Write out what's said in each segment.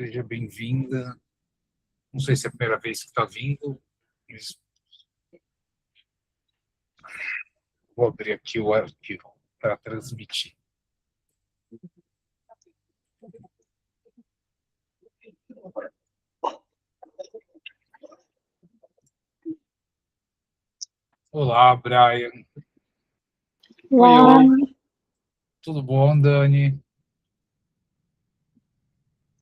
Seja bem-vinda. Não sei se é a primeira vez que está vindo, mas vou abrir aqui o arquivo para transmitir. Olá, Brian. Olá. Oi. Tudo bom, Dani?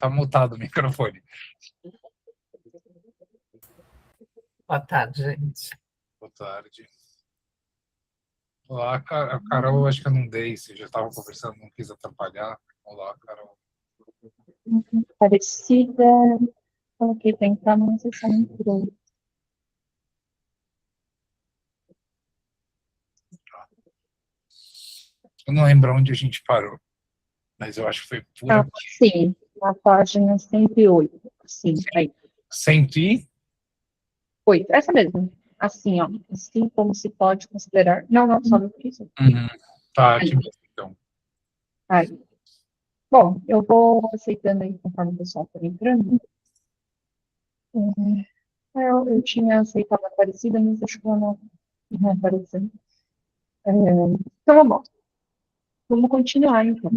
Está mutado o microfone. Boa tarde, gente. Boa tarde. Olá, a Carol, acho que eu não dei, você já estava conversando, não quis atrapalhar. Olá, Carol. Parecida. Coloquei para entrar, mas não sei se ela entrou. Eu não lembro onde a gente parou, mas eu acho que foi por aqui. Sim, na página 108. Sim, aí. 108. Essa mesmo. Assim, ó. Assim como se pode considerar. Não, só no piso. Tá, aqui mesmo, então. Aí. Bom, eu vou aceitando aí conforme o pessoal for entrando. Eu tinha aceitado a Aparecida, mas acho que ela não apareceu. Então, vamos continuar, então.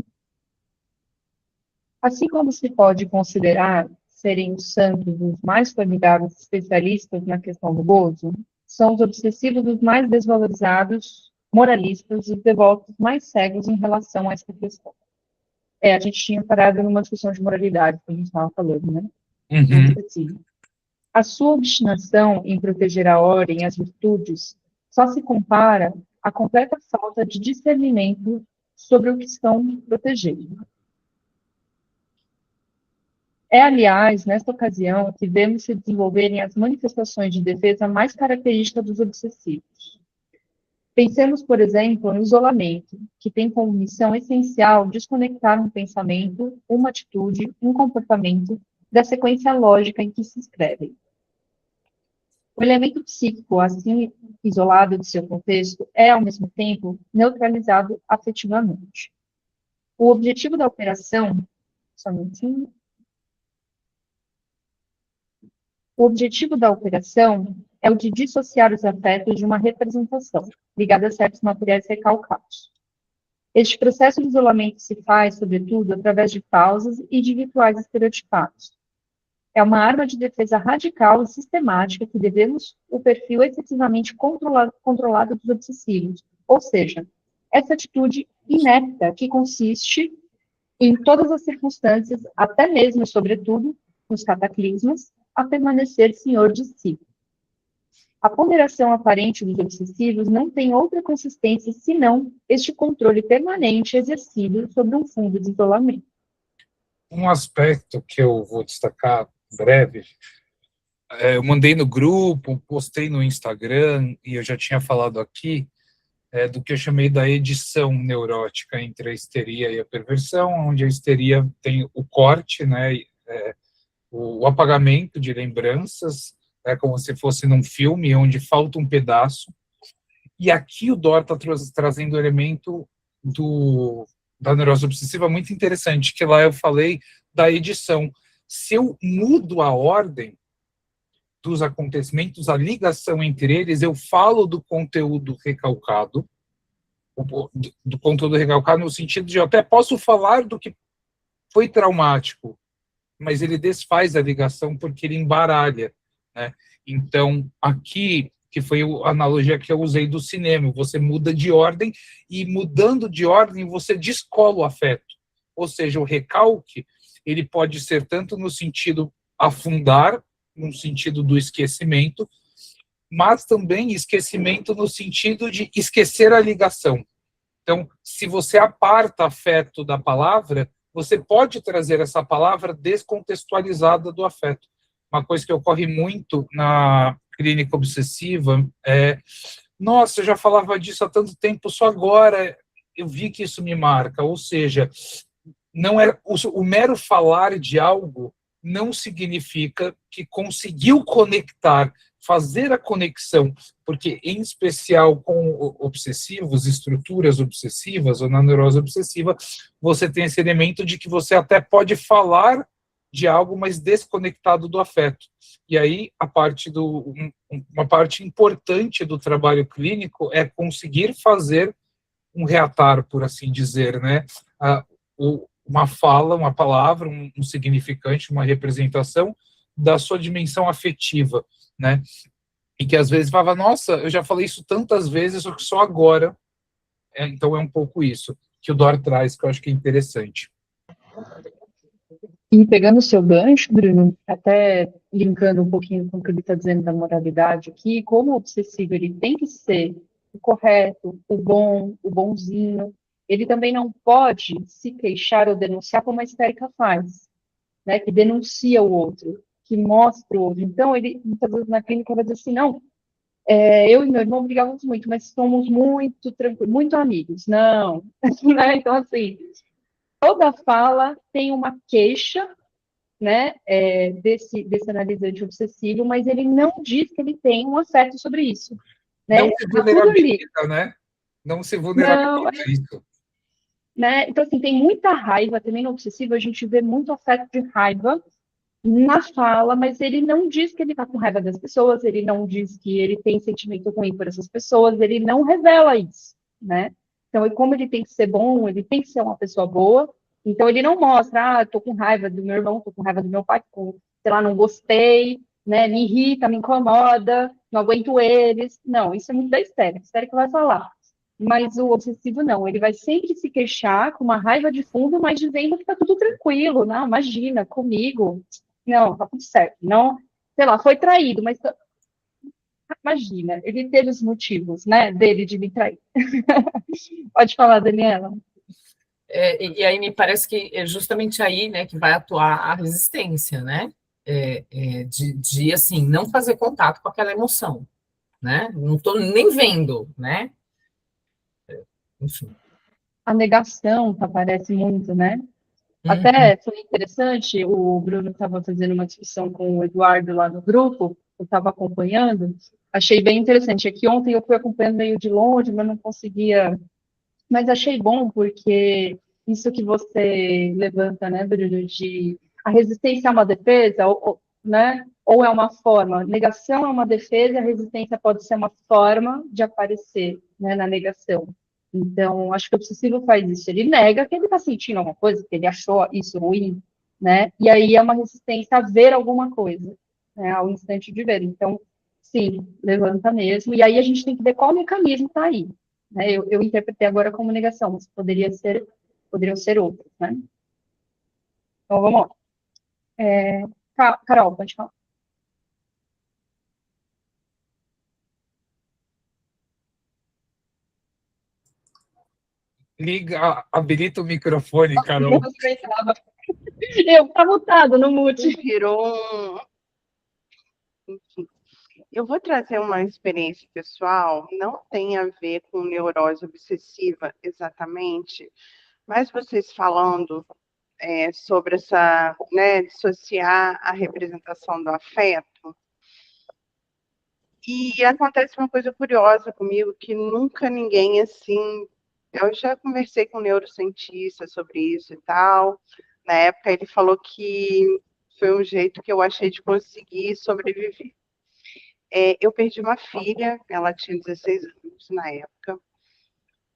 Assim como se pode considerar serem os santos os mais formidáveis especialistas na questão do gozo, são os obsessivos os mais desvalorizados, moralistas e os devotos mais cegos em relação a essa questão. A gente tinha parado numa discussão de moralidade, que a gente estava falando, né? A sua obstinação em proteger a ordem e as virtudes só se compara à completa falta de discernimento sobre o que estão protegendo. É, aliás, nesta ocasião, que vemos se desenvolverem as manifestações de defesa mais características dos obsessivos. Pensemos, por exemplo, no isolamento, que tem como missão essencial desconectar um pensamento, uma atitude, um comportamento da sequência lógica em que se escrevem. O elemento psíquico, assim isolado de seu contexto, é, ao mesmo tempo, neutralizado afetivamente. O objetivo da operação... Só um minutinho. O objetivo da operação é o de dissociar os afetos de uma representação, ligada a certos materiais recalcados. Este processo de isolamento se faz, sobretudo, através de pausas e de rituais estereotipados. É uma arma de defesa radical e sistemática que devemos o perfil excessivamente controlado dos obsessivos, ou seja, essa atitude inepta que consiste em todas as circunstâncias, até mesmo e sobretudo nos cataclismos, a permanecer senhor de si. A ponderação aparente dos obsessivos não tem outra consistência senão este controle permanente exercido sobre um fundo de isolamento. Um aspecto que eu vou destacar breve, eu mandei no grupo, postei no Instagram, e eu já tinha falado aqui, do que eu chamei da edição neurótica entre a histeria e a perversão, onde a histeria tem o corte, né, o apagamento de lembranças, como se fosse num filme onde falta um pedaço. E aqui o Dor está trazendo o elemento da neurose obsessiva muito interessante, que lá eu falei da edição. Se eu mudo a ordem dos acontecimentos, a ligação entre eles, eu falo do conteúdo recalcado, do conteúdo recalcado no sentido de eu até posso falar do que foi traumático, mas ele desfaz a ligação porque ele embaralha, né? Então, aqui, que foi a analogia que eu usei do cinema, você muda de ordem e, mudando de ordem, você descola o afeto. Ou seja, o recalque, ele pode ser tanto no sentido afundar, no sentido do esquecimento, mas também esquecimento no sentido de esquecer a ligação. Então, se você aparta afeto da palavra, você pode trazer essa palavra descontextualizada do afeto. Uma coisa que ocorre muito na clínica obsessiva é: nossa, eu já falava disso há tanto tempo, só agora eu vi que isso me marca. Ou seja, não é o mero falar de algo não significa que conseguiu conectar, fazer a conexão, porque, em especial com obsessivos, estruturas obsessivas, ou na neurose obsessiva, você tem esse elemento de que você até pode falar de algo, mas desconectado do afeto. E aí, uma parte importante do trabalho clínico é conseguir fazer um reatar, por assim dizer, né? Uma fala, uma palavra, um significante, uma representação da sua dimensão afetiva, né? E que às vezes falava, nossa, eu já falei isso tantas vezes, só que só agora. Então é um pouco isso que o Dor traz, que eu acho que é interessante. E pegando o seu gancho, Bruno, até linkando um pouquinho com o que ele está dizendo da moralidade aqui, como o obsessivo ele tem que ser o correto, o bom, o bonzinho, ele também não pode se queixar ou denunciar como a histérica faz, né, que denuncia o outro, que mostra o outro. Então, ele, muitas vezes na clínica, vai dizer assim, não, eu e meu irmão brigávamos muito, mas somos muito tranquilos, muito amigos. Não, né? Então, assim, toda fala tem uma queixa, né, desse analisante obsessivo, mas ele não diz que ele tem um afeto sobre isso, Não né? se Tá tudo ali. vulnerabiliza, né? Não se Não, vulnerabiliza isso. né? Então, assim, tem muita raiva também no obsessivo, a gente vê muito afeto de raiva na fala, mas ele não diz que ele está com raiva das pessoas, ele não diz que ele tem sentimento ruim por essas pessoas, ele não revela isso, né? Então, e como ele tem que ser bom, ele tem que ser uma pessoa boa, então ele não mostra, tô com raiva do meu irmão, tô com raiva do meu pai, sei lá, não gostei, né? Me irrita, me incomoda, não aguento eles. Não, isso é muito da histérica. A histérica vai falar. Mas o obsessivo não, ele vai sempre se queixar com uma raiva de fundo, mas dizendo que tá tudo tranquilo, não, imagina, comigo, não, tá tudo certo. Não, sei lá, foi traído, mas imagina, ele teve os motivos, né, dele de me trair. Pode falar, Daniela. E aí me parece que é justamente aí, né, que vai atuar a resistência, né? De assim, não fazer contato com aquela emoção, né? Não estou nem vendo, né? Enfim. A negação aparece muito, né? Uhum. Até foi interessante, o Bruno estava fazendo uma discussão com o Eduardo lá no grupo, eu estava acompanhando, achei bem interessante. É que ontem eu fui acompanhando meio de longe, mas não conseguia. Mas achei bom, porque isso que você levanta, né, Bruno, de a resistência é uma defesa, né? Ou é uma forma. Negação é uma defesa, a resistência pode ser uma forma de aparecer, né, na negação. Então, acho que o obsessivo faz isso. Ele nega que ele está sentindo alguma coisa, que ele achou isso ruim, né? E aí é uma resistência a ver alguma coisa, né? Ao instante de ver. Então, sim, levanta mesmo. E aí a gente tem que ver qual mecanismo está aí. Né? Eu interpretei agora como negação, mas poderiam ser outros, né? Então, vamos lá. Carol, pode falar. Liga, habilita o microfone, Carol. Eu estava mutado no mute. Virou Enfim, eu vou trazer uma experiência pessoal, não tem a ver com neurose obsessiva exatamente, mas vocês falando sobre essa, né, dissociar a representação do afeto, e acontece uma coisa curiosa comigo, que nunca ninguém assim, eu já conversei com um neurocientista sobre isso e tal, na época ele falou que foi um jeito que eu achei de conseguir sobreviver. Eu perdi uma filha, ela tinha 16 anos na época,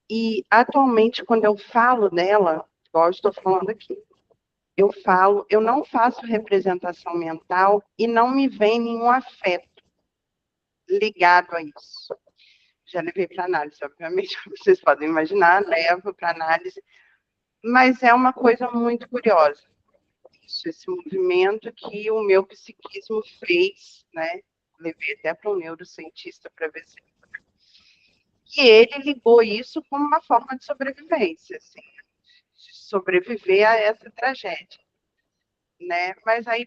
e atualmente, quando eu falo dela, igual eu estou falando aqui, eu não faço representação mental e não me vem nenhum afeto ligado a isso. Já levei para análise, obviamente, vocês podem imaginar, levo para análise, mas é uma coisa muito curiosa. Esse movimento que o meu psiquismo fez, né? Levei até para um neurocientista para ver se. E ele ligou isso como uma forma de sobrevivência, assim, de sobreviver a essa tragédia, né? Mas aí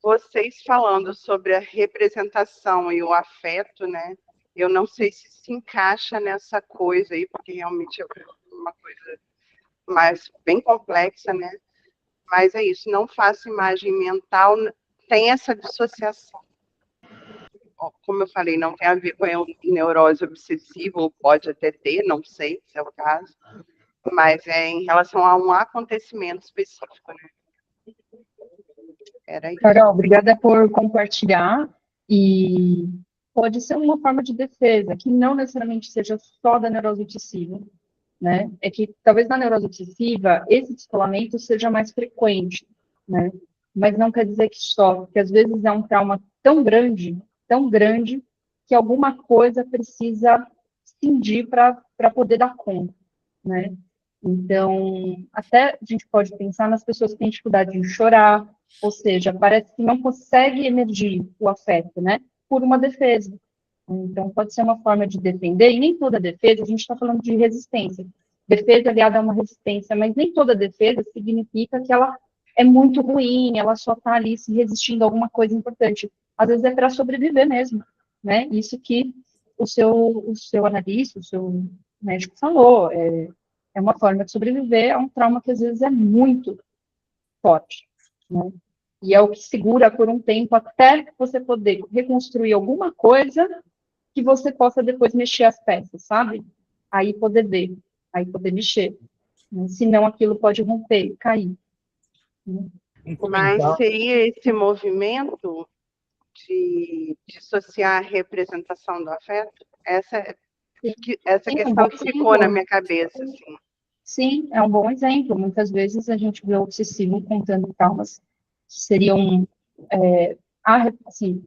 vocês falando sobre a representação e o afeto, né? Eu não sei se encaixa nessa coisa aí, porque realmente é uma coisa mais bem complexa, né? Mas é isso, não faço imagem mental, tem essa dissociação. Como eu falei, não tem a ver com a neurose obsessiva, ou pode até ter, não sei se é o caso, mas é em relação a um acontecimento específico, né? Era isso. Carol, obrigada por compartilhar. E pode ser uma forma de defesa, que não necessariamente seja só da neurose obsessiva, né? É que talvez na neurose obsessiva esse descolamento seja mais frequente, né? Mas não quer dizer que só, porque às vezes é um trauma tão grande, que alguma coisa precisa cindir para poder dar conta, né? Então, até a gente pode pensar nas pessoas que têm dificuldade em chorar, ou seja, parece que não consegue emergir o afeto, né? Por uma defesa. Então, pode ser uma forma de defender, e nem toda defesa, a gente está falando de resistência. Defesa aliada a uma resistência, mas nem toda defesa significa que ela é muito ruim, ela só está ali se resistindo a alguma coisa importante. Às vezes é para sobreviver mesmo, né? Isso que o seu analista, o seu médico falou, é uma forma de sobreviver a um trauma que às vezes é muito forte, né? E é o que segura por um tempo até você poder reconstruir alguma coisa que você possa depois mexer as peças, sabe? Aí poder ver, aí poder mexer. Né? Senão aquilo pode romper, cair. Né? Mas seria esse movimento de dissociar a representação do afeto? Essa questão que ficou na minha cabeça, assim. Sim, é um bom exemplo. Muitas vezes a gente vê o obsessivo contando traumas que seriam, assim,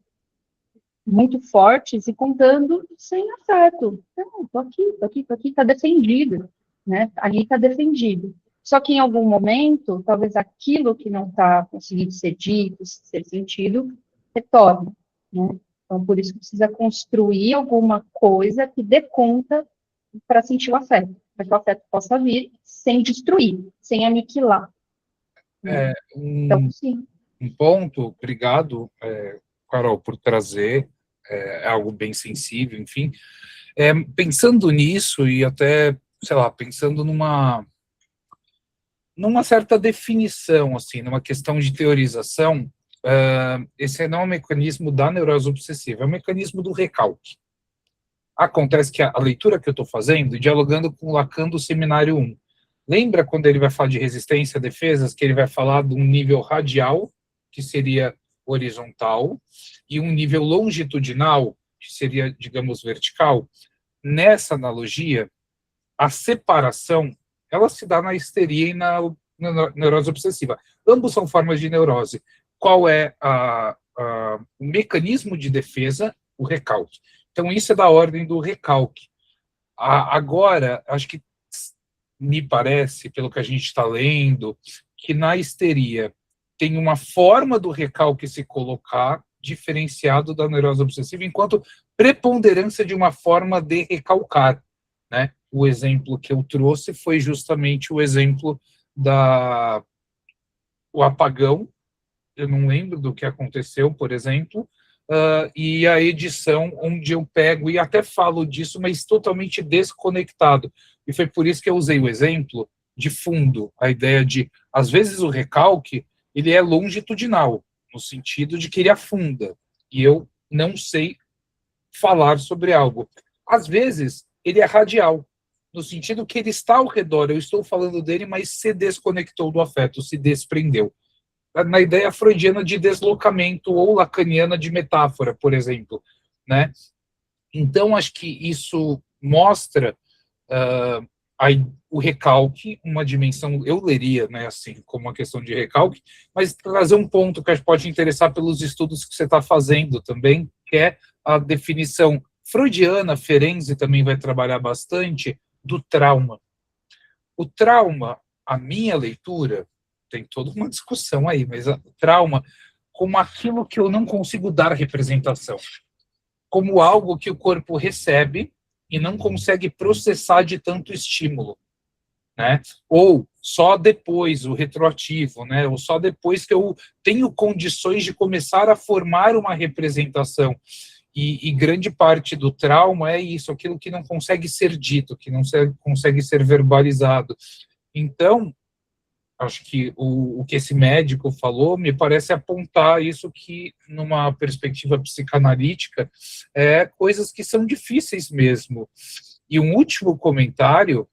muito fortes e contando sem afeto. Não, tô aqui, tá defendido, né? Ali tá defendido. Só que em algum momento, talvez aquilo que não está conseguindo ser dito, ser sentido, retorne, né? Então, por isso precisa construir alguma coisa que dê conta para sentir o afeto, para que o afeto possa vir sem destruir, sem aniquilar. Né? Então, sim. Um ponto, obrigado, Carol, por trazer, algo bem sensível, enfim. Pensando nisso e até, sei lá, pensando numa certa definição, assim, numa questão de teorização, esse não é um mecanismo da neurose obsessiva, é um mecanismo do recalque. Acontece que a leitura que eu estou fazendo, dialogando com Lacan do Seminário 1, lembra quando ele vai falar de resistência a defesas, que ele vai falar de um nível radial, que seria horizontal, e um nível longitudinal, que seria, digamos, vertical? Nessa analogia, a separação, ela se dá na histeria e na neurose obsessiva. Ambos são formas de neurose. Qual é o mecanismo de defesa? O recalque. Então, isso é da ordem do recalque. Agora, acho que me parece, pelo que a gente está lendo, que na histeria tem uma forma do recalque se colocar diferenciado da neurose obsessiva, enquanto preponderância de uma forma de recalcar, né? O exemplo que eu trouxe foi justamente o exemplo o apagão. Eu não lembro do que aconteceu, por exemplo, e a edição onde eu pego e até falo disso, mas totalmente desconectado. E foi por isso que eu usei o exemplo de fundo, a ideia de, às vezes, o recalque, ele é longitudinal, no sentido de que ele afunda, e eu não sei falar sobre algo. Às vezes, ele é radial, no sentido que ele está ao redor, eu estou falando dele, mas se desconectou do afeto, se desprendeu. Na ideia freudiana de deslocamento ou lacaniana de metáfora, por exemplo, né? Então, acho que isso mostra o recalque, uma dimensão, eu leria, né, assim, como uma questão de recalque, mas trazer um ponto que acho que pode interessar pelos estudos que você está fazendo também, que é a definição freudiana, Ferenczi também vai trabalhar bastante, do trauma. O trauma, a minha leitura, tem toda uma discussão aí, mas o trauma como aquilo que eu não consigo dar representação, como algo que o corpo recebe e não consegue processar de tanto estímulo, né? Ou só depois, o retroativo, né? Ou só depois que eu tenho condições de começar a formar uma representação. E grande parte do trauma é isso, aquilo que não consegue ser dito, que não consegue ser verbalizado. Então, acho que o que esse médico falou me parece apontar isso que, numa perspectiva psicanalítica, coisas que são difíceis mesmo. E um último comentário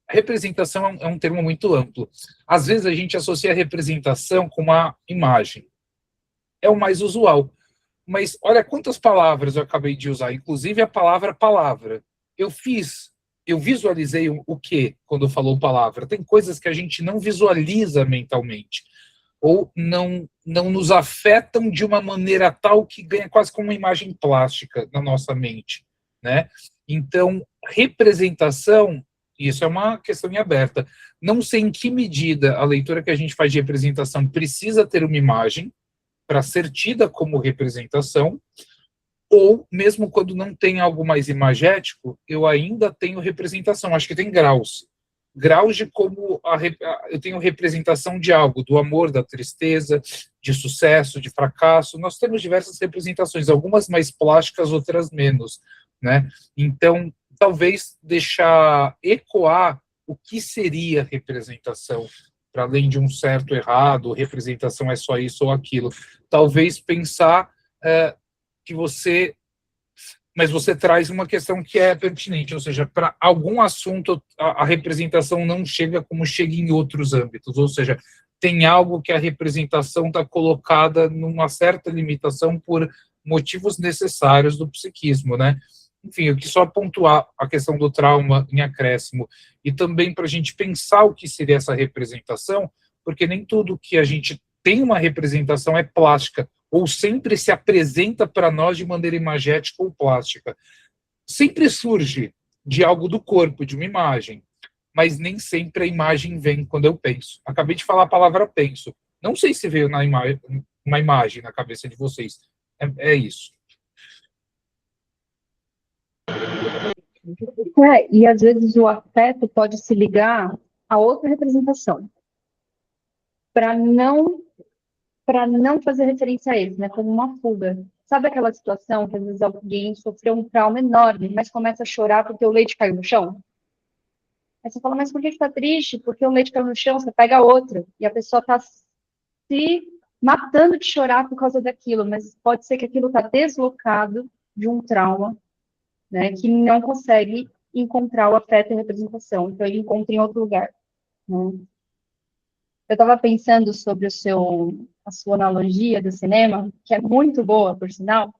representação é um termo muito amplo. Às vezes a gente associa a representação com uma imagem. É o mais usual. Mas olha quantas palavras eu acabei de usar, inclusive a palavra palavra. Eu visualizei o quê quando falou palavra? Tem coisas que a gente não visualiza mentalmente, ou não nos afetam de uma maneira tal que ganha quase como uma imagem plástica na nossa mente, né? Então, representação, isso é uma questão em aberta. Não sei em que medida a leitura que a gente faz de representação precisa ter uma imagem para ser tida como representação, ou mesmo quando não tem algo mais imagético, eu ainda tenho representação. Acho que tem graus. Graus de como eu tenho representação de algo, do amor, da tristeza, de sucesso, de fracasso. Nós temos diversas representações, algumas mais plásticas, outras menos, né? Então, talvez deixar ecoar o que seria representação, para além de um certo errado, representação é só isso ou aquilo. Talvez pensar que você... Mas você traz uma questão que é pertinente, ou seja, para algum assunto a representação não chega como chega em outros âmbitos, ou seja, tem algo que a representação está colocada numa certa limitação por motivos necessários do psiquismo, né? Enfim, eu quis só pontuar a questão do trauma em acréscimo, e também para a gente pensar o que seria essa representação, porque nem tudo que a gente tem uma representação é plástica, ou sempre se apresenta para nós de maneira imagética ou plástica. Sempre surge de algo do corpo, de uma imagem, mas nem sempre a imagem vem quando eu penso. Acabei de falar a palavra penso. Não sei se veio uma imagem na cabeça de vocês. É isso. E às vezes o afeto pode se ligar a outra representação, para não fazer referência a eles, né, como uma fuga. Sabe aquela situação que às vezes alguém sofreu um trauma enorme, mas começa a chorar porque o leite caiu no chão? Aí você fala, mas por que está triste? Porque o leite caiu no chão, você pega outro, e a pessoa está se matando de chorar por causa daquilo, mas pode ser que aquilo está deslocado de um trauma, né, que não consegue encontrar o afeto e a representação, então ele encontra em outro lugar, né? Eu estava pensando sobre a sua analogia do cinema, que é muito boa, por sinal.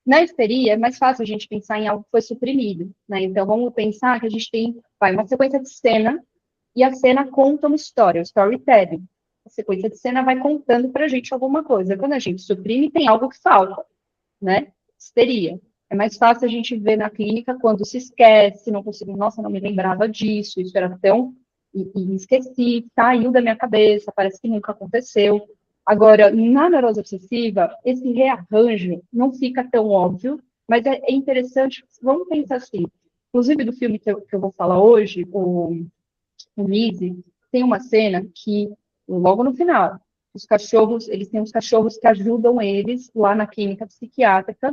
Na histeria, é mais fácil a gente pensar em algo que foi suprimido, né? Então, vamos pensar que a gente tem uma sequência de cena, e a cena conta uma história, o storytelling. A sequência de cena vai contando para a gente alguma coisa. Quando a gente suprime, tem algo que falta, né? Histeria. É mais fácil a gente ver na clínica quando se esquece, não consigo, nossa, não me lembrava disso, isso era tão... E esqueci, saiu da minha cabeça, parece que nunca aconteceu. Agora, na neurose obsessiva, esse rearranjo não fica tão óbvio, mas é interessante, vamos pensar assim, inclusive do filme que eu vou falar hoje, o Lizzie, tem uma cena que, logo no final, os cachorros, eles têm os cachorros que ajudam eles lá na clínica psiquiátrica,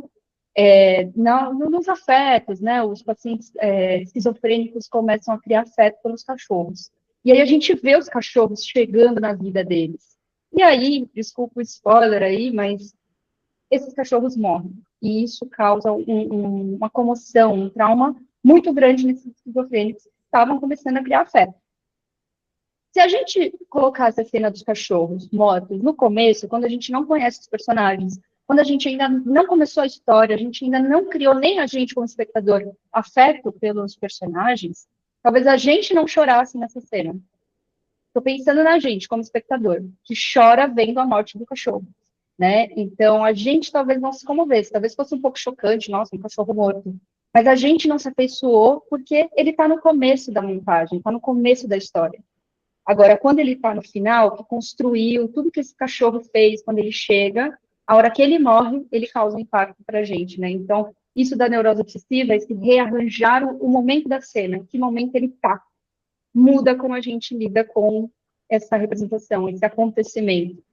nos afetos, né? Os pacientes esquizofrênicos começam a criar afeto pelos cachorros. E aí a gente vê os cachorros chegando na vida deles. E aí, desculpa o spoiler aí, mas esses cachorros morrem. E isso causa uma comoção, um trauma muito grande nesses esquizofrênicos que estavam começando a criar afeto. Se a gente colocasse a cena dos cachorros mortos no começo, quando a gente não conhece os personagens, quando a gente ainda não começou a história, a gente ainda não criou nem a gente como espectador afeto pelos personagens, talvez a gente não chorasse nessa cena. Estou pensando na gente como espectador, que chora vendo a morte do cachorro, né? Então, a gente talvez não se comovesse, talvez fosse um pouco chocante, nossa, um cachorro morto. Mas a gente não se afeiçoou porque ele está no começo da montagem, está no começo da história. Agora, quando ele está no final, que construiu tudo que esse cachorro fez quando ele chega, a hora que ele morre, ele causa um impacto para a gente, né? Então, isso da neurose obsessiva é esse rearranjar o momento da cena, que momento ele está. Muda como a gente lida com essa representação, esse acontecimento,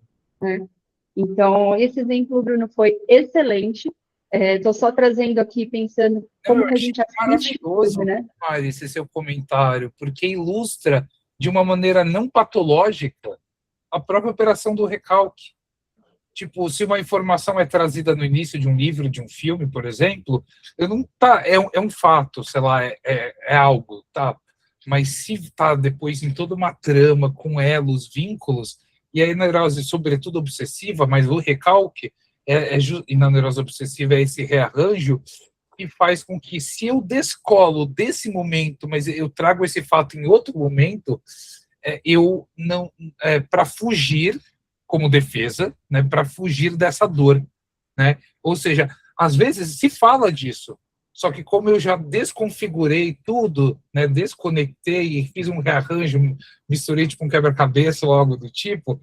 né? Então, esse exemplo, Bruno, foi excelente. Estou só trazendo aqui, pensando como que a gente assiste maravilhoso, né? Mari, esse seu comentário, porque ilustra de uma maneira não patológica a própria operação do recalque. Tipo, se uma informação é trazida no início de um livro, de um filme, por exemplo, é um fato, sei lá, é algo, tá? mas se está depois em toda uma trama, com elos, vínculos, e a neurose, sobretudo obsessiva, mas o recalque, e na neurose obsessiva é esse rearranjo, que faz com que, se eu descolo desse momento, mas eu trago esse fato em outro momento, eu não, para fugir, como defesa, né, para fugir dessa dor, né? Ou seja, às vezes se fala disso, só que como eu já desconfigurei tudo, né, desconectei e fiz um rearranjo, misturei tipo um quebra-cabeça ou algo do tipo,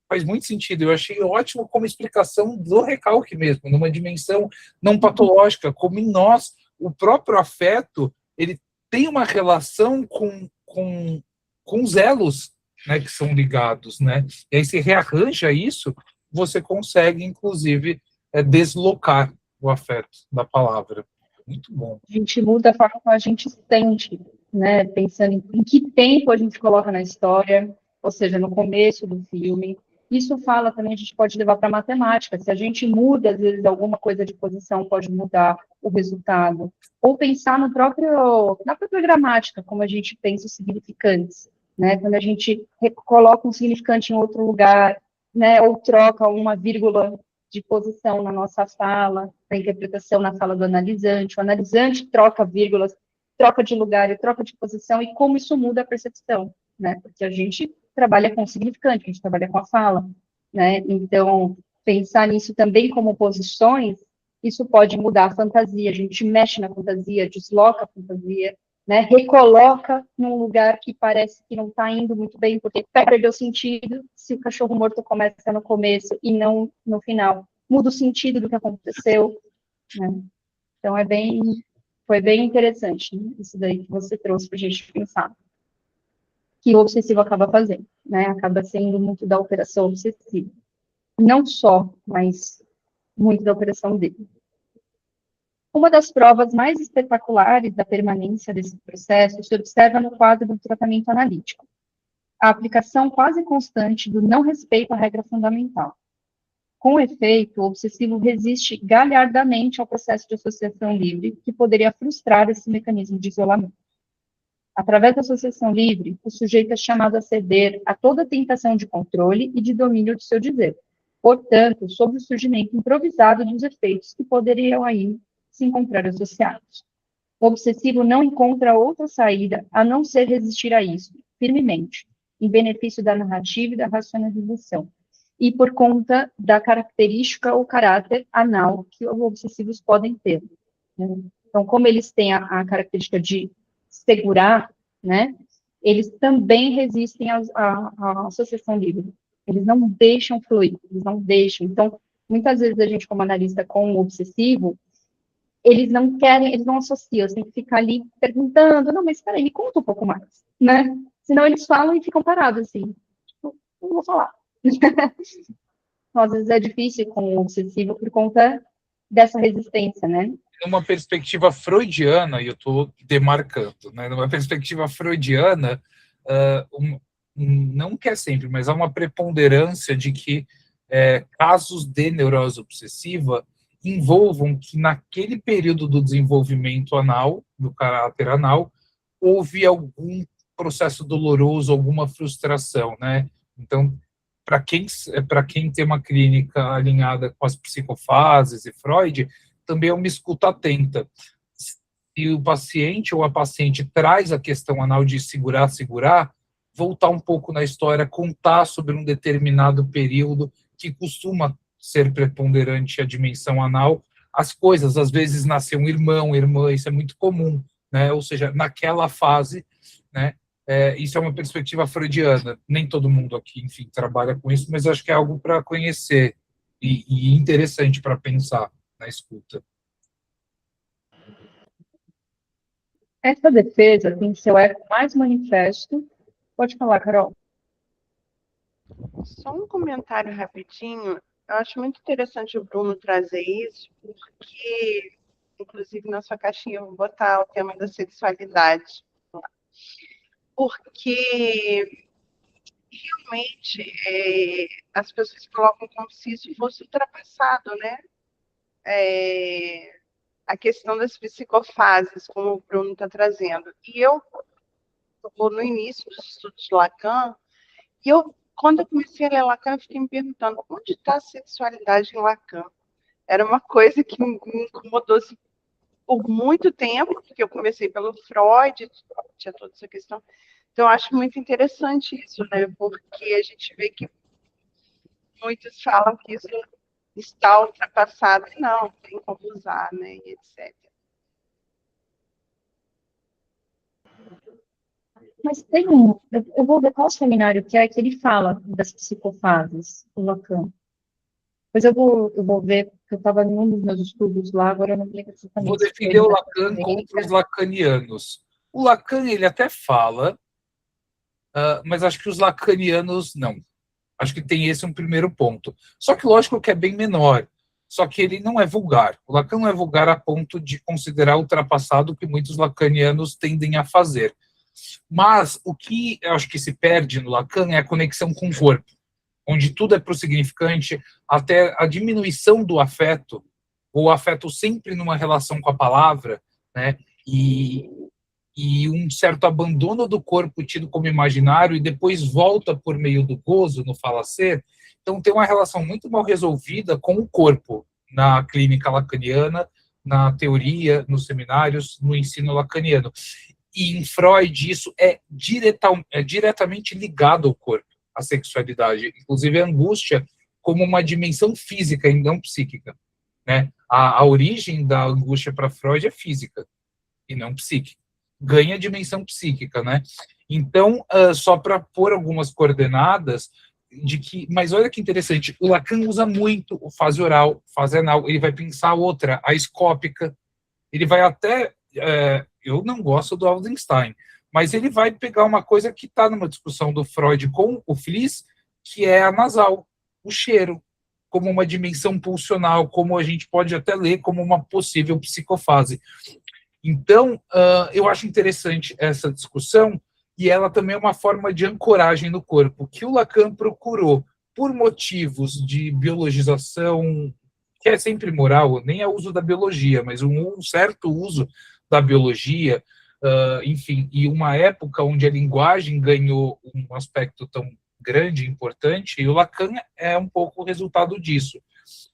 faz muito sentido. Eu achei ótimo como explicação do recalque mesmo, numa dimensão não patológica, como em nós, o próprio afeto, ele tem uma relação com os elos, né, que são ligados, né? E aí se rearranja isso, você consegue, inclusive, deslocar o afeto da palavra. Muito bom. A gente muda a forma como a gente sente, né? Pensando em que tempo a gente coloca na história, ou seja, no começo do filme. Isso fala também, a gente pode levar para a matemática. Se a gente muda, às vezes, alguma coisa de posição, pode mudar o resultado. Ou pensar na própria gramática, como a gente pensa os significantes, né? Quando a gente coloca um significante em outro lugar, né? Ou troca uma vírgula de posição na nossa fala, a interpretação na fala do analisante, o analisante troca vírgulas, troca de lugar e troca de posição, e como isso muda a percepção, né? Porque a gente trabalha com o significante, a gente trabalha com a fala, né? Então, pensar nisso também como posições, isso pode mudar a fantasia, a gente mexe na fantasia, desloca a fantasia, né? Recoloca num lugar que parece que não está indo muito bem, porque perdeu sentido se o cachorro morto começa no começo e não no final. Muda o sentido do que aconteceu, né? Então, foi bem interessante, né? Isso daí que você trouxe para a gente pensar. Que o obsessivo acaba fazendo, né? Acaba sendo muito da operação obsessiva. Não só, mas muito da operação dele. Uma das provas mais espetaculares da permanência desse processo se observa no quadro do tratamento analítico. A aplicação quase constante do não respeito à regra fundamental. Com efeito, o obsessivo resiste galhardamente ao processo de associação livre, que poderia frustrar esse mecanismo de isolamento. Através da associação livre, o sujeito é chamado a ceder a toda tentação de controle e de domínio de seu dizer, portanto, sob o surgimento improvisado dos efeitos que poderiam aí se encontrar associados. O obsessivo não encontra outra saída a não ser resistir a isso, firmemente, em benefício da narrativa e da racionalização, e por conta da característica ou caráter anal que os obsessivos podem ter. Então, como eles têm a característica de segurar, né, eles também resistem à associação livre. Eles não deixam fluir, eles não deixam. Então, muitas vezes a gente, como analista com o obsessivo, eles não querem, eles não associam, você tem que ficar ali perguntando, não, mas espera aí, me conta um pouco mais, né? Senão eles falam e ficam parados, assim, tipo, não vou falar. Então, às vezes é difícil com o obsessivo por conta dessa resistência, né? Numa perspectiva freudiana, e eu estou demarcando, né? Numa perspectiva freudiana, não que é sempre, mas há uma preponderância de que casos de neurose obsessiva envolvam que naquele período do desenvolvimento anal, do caráter anal, houve algum processo doloroso, alguma frustração, né? Então, para quem tem uma clínica alinhada com as psicofases e Freud, também é uma escuta atenta. Se o paciente ou a paciente traz a questão anal de segurar, voltar um pouco na história, contar sobre um determinado período que costuma ser preponderante a dimensão anal, as coisas, às vezes nasceu um irmão, irmã, isso é muito comum, né? Ou seja, naquela fase, né? Isso é uma perspectiva freudiana. Nem todo mundo aqui, enfim, trabalha com isso, mas acho que é algo para conhecer e interessante para pensar na escuta. Essa defesa tem seu eco mais manifesto. Pode falar, Carol. Só um comentário rapidinho. Eu acho muito interessante o Bruno trazer isso, porque, inclusive, na sua caixinha eu vou botar o tema da sexualidade. Porque, realmente, as pessoas colocam como se isso fosse ultrapassado, né? A questão das psicofases, como o Bruno está trazendo. E eu ou no início dos estudos de Lacan, e quando eu comecei a ler Lacan, eu fiquei me perguntando, onde está a sexualidade em Lacan? Era uma coisa que me incomodou assim, por muito tempo, porque eu comecei pelo Freud, tinha toda essa questão. Então, eu acho muito interessante isso, né? Porque a gente vê que muitos falam que isso está ultrapassado. Não, tem como usar, né? E etc. Mas eu vou ver qual seminário que ele fala das psicofases, o Lacan. Depois eu vou ver, porque eu estava num dos meus estudos lá, agora eu não me lembro exatamente. Vou defender o Lacan contra os lacanianos. O Lacan, ele até fala, mas acho que os lacanianos não. Acho que tem esse um primeiro ponto. Só que, lógico, que é bem menor. Só que ele não é vulgar. O Lacan não é vulgar a ponto de considerar ultrapassado o que muitos lacanianos tendem a fazer. Mas o que eu acho que se perde no Lacan é a conexão com o corpo, onde tudo é pro significante, até a diminuição do afeto, ou o afeto sempre numa relação com a palavra, né? E um certo abandono do corpo tido como imaginário e depois volta por meio do gozo no falacer. Então tem uma relação muito mal resolvida com o corpo na clínica lacaniana, na teoria, nos seminários, no ensino lacaniano. E em Freud isso é diretamente ligado ao corpo, à sexualidade, inclusive a angústia como uma dimensão física e não psíquica, né? A origem da angústia para Freud é física e não psíquica. Ganha dimensão psíquica, né? Então, só para pôr algumas coordenadas de que, mas olha que interessante, o Lacan usa muito o fase oral, fase anal, ele vai pensar outra, a escópica, ele vai até, eu não gosto do Aldenstein, mas ele vai pegar uma coisa que está numa discussão do Freud com o Fliess, que é a nasal, o cheiro, como uma dimensão pulsional, como a gente pode até ler como uma possível psicofase. Então, eu acho interessante essa discussão, e ela também é uma forma de ancoragem no corpo, que o Lacan procurou, por motivos de biologização, que é sempre moral, nem é uso da biologia, mas um certo uso da biologia, enfim, e uma época onde a linguagem ganhou um aspecto tão grande e importante, e o Lacan é um pouco o resultado disso.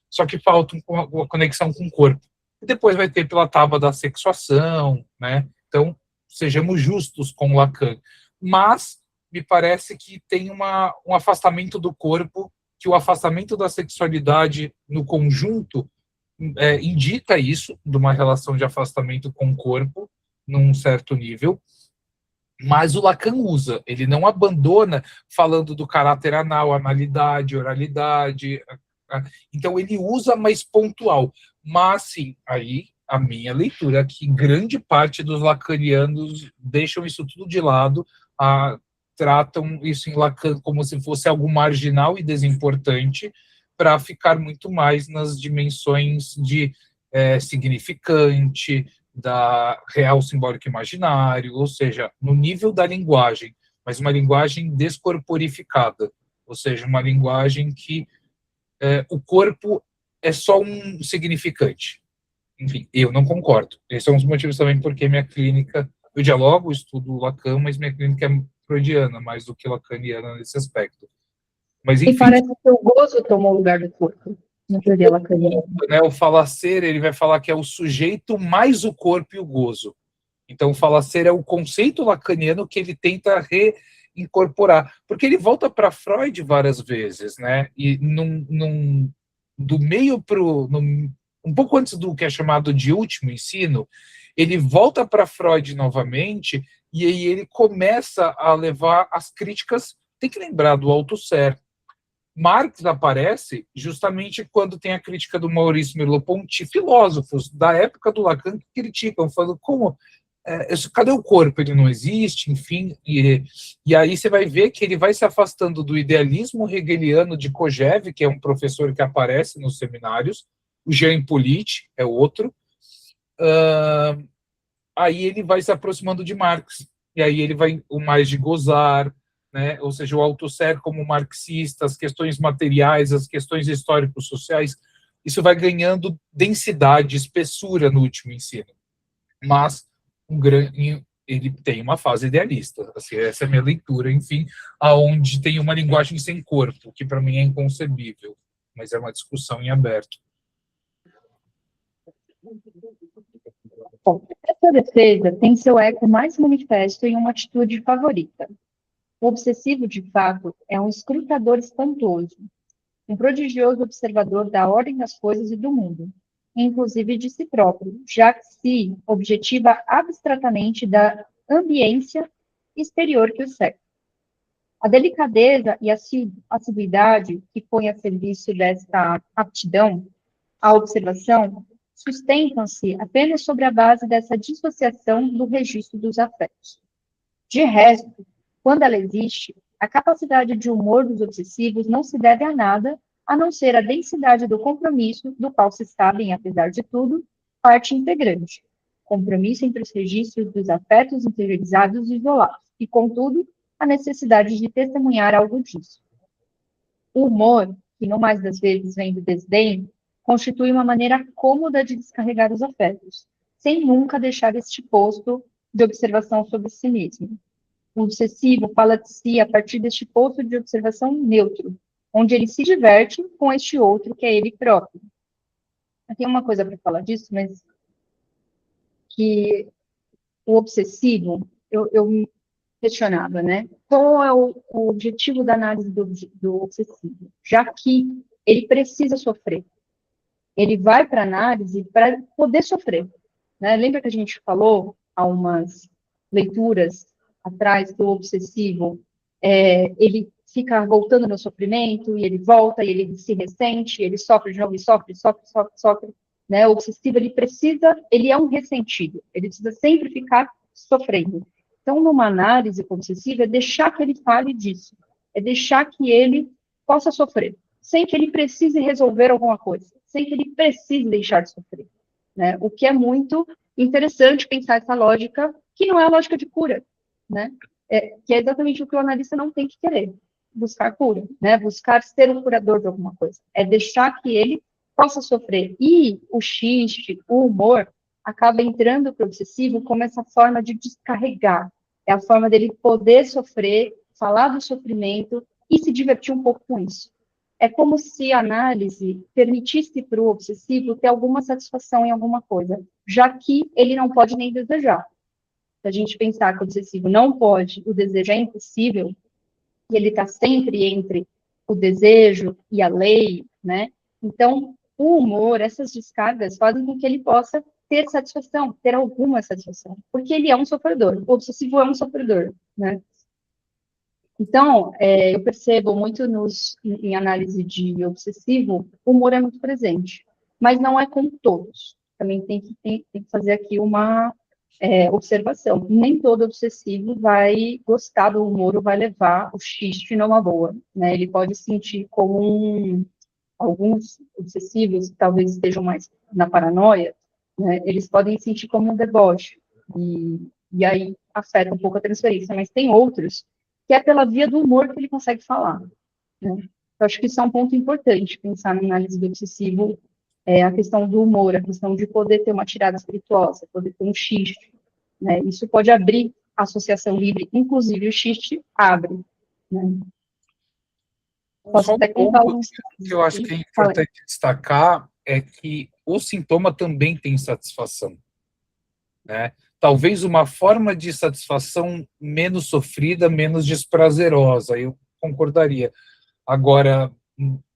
Só que falta uma conexão com o corpo. E depois vai ter pela tábua da sexuação, né? Então, sejamos justos com o Lacan. Mas me parece que tem um afastamento do corpo, que o afastamento da sexualidade no conjunto indica isso, de uma relação de afastamento com o corpo, num certo nível, mas o Lacan usa, ele não abandona falando do caráter anal, analidade, oralidade, então ele usa mais pontual, mas sim, aí a minha leitura é que grande parte dos lacanianos deixam isso tudo de lado, tratam isso em Lacan como se fosse algo marginal e desimportante, para ficar muito mais nas dimensões de significante, da real simbólico imaginário, ou seja, no nível da linguagem, mas uma linguagem descorporificada, ou seja, uma linguagem que o corpo é só um significante. Enfim, eu não concordo. Esse é um dos motivos também porque minha clínica, eu dialogo, estudo Lacan, mas minha clínica é freudiana, mais do que lacaniana nesse aspecto. Mas, enfim, e parece que o gozo tomou o lugar do corpo, na teoria lacaniana. Né, o falacer, ele vai falar que é o sujeito mais o corpo e o gozo. Então, o falacer é o conceito lacaniano que ele tenta reincorporar. Porque ele volta para Freud várias vezes, né? E do meio para um pouco antes do que é chamado de último ensino, ele volta para Freud novamente e aí ele começa a levar as críticas. Tem que lembrar do Althusser. Marx aparece justamente quando tem a crítica do Maurício Merleau-Ponty, filósofos da época do Lacan que criticam, falando como cadê o corpo? Ele não existe, enfim, e aí você vai ver que ele vai se afastando do idealismo hegeliano de Kojève, que é um professor que aparece nos seminários, o Jean Hippolyte é outro, aí ele vai se aproximando de Marx, e aí ele vai o mais de Gozar, né? Ou seja, o Althusser como marxista, as questões materiais, as questões históricos sociais, isso vai ganhando densidade, espessura no último ensino. Mas ele tem uma fase idealista. Assim, essa é a minha leitura, enfim, aonde tem uma linguagem sem corpo, que para mim é inconcebível, mas é uma discussão em aberto. Bom, essa defesa tem seu eco mais manifesto em uma atitude favorita. O obsessivo, de fato, é um escrutador espantoso, um prodigioso observador da ordem das coisas e do mundo, inclusive de si próprio, já que se objetiva abstratamente da ambiência exterior que o cerca. A delicadeza e a assiduidade que põe a serviço desta aptidão à observação sustentam-se apenas sobre a base dessa dissociação do registro dos afetos. De resto, quando ela existe, a capacidade de humor dos obsessivos não se deve a nada, a não ser a densidade do compromisso, do qual se sabem, apesar de tudo, parte integrante. Compromisso entre os registros dos afetos interiorizados e isolados, e, contudo, a necessidade de testemunhar algo disso. O humor, que não mais das vezes vem do desdém, constitui uma maneira cômoda de descarregar os afetos, sem nunca deixar este posto de observação sobre si mesmo. O obsessivo fala de si a partir deste posto de observação neutro, onde ele se diverte com este outro que é ele próprio. Eu tenho uma coisa para falar disso, mas que o obsessivo, eu me questionava, né? Qual é o objetivo da análise do obsessivo? Já que ele precisa sofrer. Ele vai para a análise para poder sofrer. Né? Lembra que a gente falou há umas leituras atrás que o obsessivo, ele fica voltando no sofrimento, e ele volta, e ele se ressente, ele sofre de novo, e sofre, né? O obsessivo, ele é um ressentido, ele precisa sempre ficar sofrendo. Então, numa análise obsessiva, é deixar que ele fale disso, é deixar que ele possa sofrer, sem que ele precise resolver alguma coisa, sem que ele precise deixar de sofrer, né? O que é muito interessante pensar essa lógica, que não é a lógica de cura, né? Que é exatamente o que o analista não tem que querer, buscar cura, né? Buscar ser um curador de alguma coisa, é deixar que ele possa sofrer. E o xiste, o humor, acaba entrando para o obsessivo como essa forma de descarregar, é a forma dele poder sofrer, falar do sofrimento e se divertir um pouco com isso. É como se a análise permitisse para o obsessivo ter alguma satisfação em alguma coisa, já que ele não pode nem desejar. Se a gente pensar que o obsessivo não pode, o desejo é impossível, e ele está sempre entre o desejo e a lei, né? Então, o humor, essas descargas, fazem com que ele possa ter satisfação, ter alguma satisfação, porque ele é um sofredor, o obsessivo é um sofredor, né? Então, eu percebo muito em análise de obsessivo, o humor é muito presente, mas não é com todos. Também tem que fazer aqui uma observação. Nem todo obsessivo vai gostar do humor ou vai levar o xiste numa boa, né? Ele pode sentir como alguns obsessivos, que talvez estejam mais na paranoia, né? Eles podem sentir como um deboche, e aí afeta um pouco a transferência, mas tem outros que é pela via do humor que ele consegue falar, né? Eu acho que isso é um ponto importante, pensar na análise do obsessivo, a questão do humor, a questão de poder ter uma tirada espirituosa, poder ter um xiste, né? Isso pode abrir a associação livre, inclusive o xiste abre, né? Posso Só um até contar ponto alguns que eu acho que é importante destacar é que o sintoma também tem satisfação, né? Talvez uma forma de satisfação menos sofrida, menos desprazerosa, eu concordaria. Agora,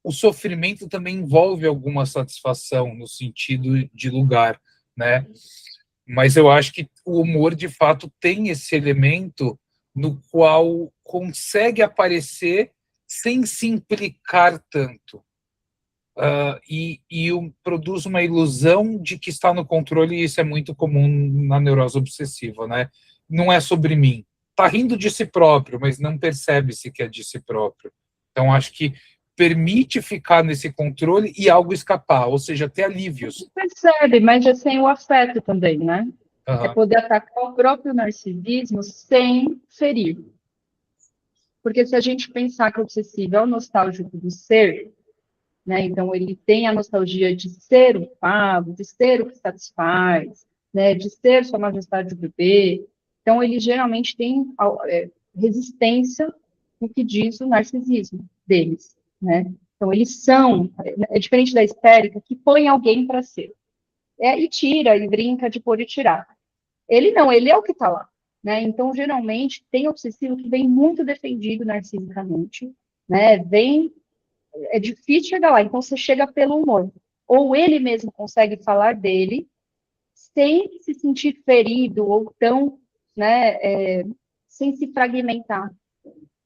o sofrimento também envolve alguma satisfação no sentido de lugar, né? Mas eu acho que o humor, de fato, tem esse elemento no qual consegue aparecer sem se implicar tanto. Produz uma ilusão de que está no controle, e isso é muito comum na neurose obsessiva, né? Não é sobre mim. Está rindo de si próprio, mas não percebe-se que é de si próprio. Então, acho que permite ficar nesse controle e algo escapar, ou seja, ter alívios. Percebe, mas já sem o afeto também, né? É Uhum. poder atacar o próprio narcisismo sem ferir. Porque se a gente pensar que o obsessivo é o nostálgico do ser, né? Então ele tem a nostalgia de ser o fado, de ser o que satisfaz, né? De ser sua majestade o bebê. Então, eles geralmente têm resistência no que diz o narcisismo deles, né? Então, eles são, é diferente da histérica, que põe alguém para ser. E tira, e brinca de pôr e tirar. Ele não, ele é o que está lá, né? Então, geralmente, tem obsessivo que vem muito defendido narcisicamente, né? É difícil chegar lá, então você chega pelo humor. Ou ele mesmo consegue falar dele, sem se sentir ferido, ou tão, né, sem se fragmentar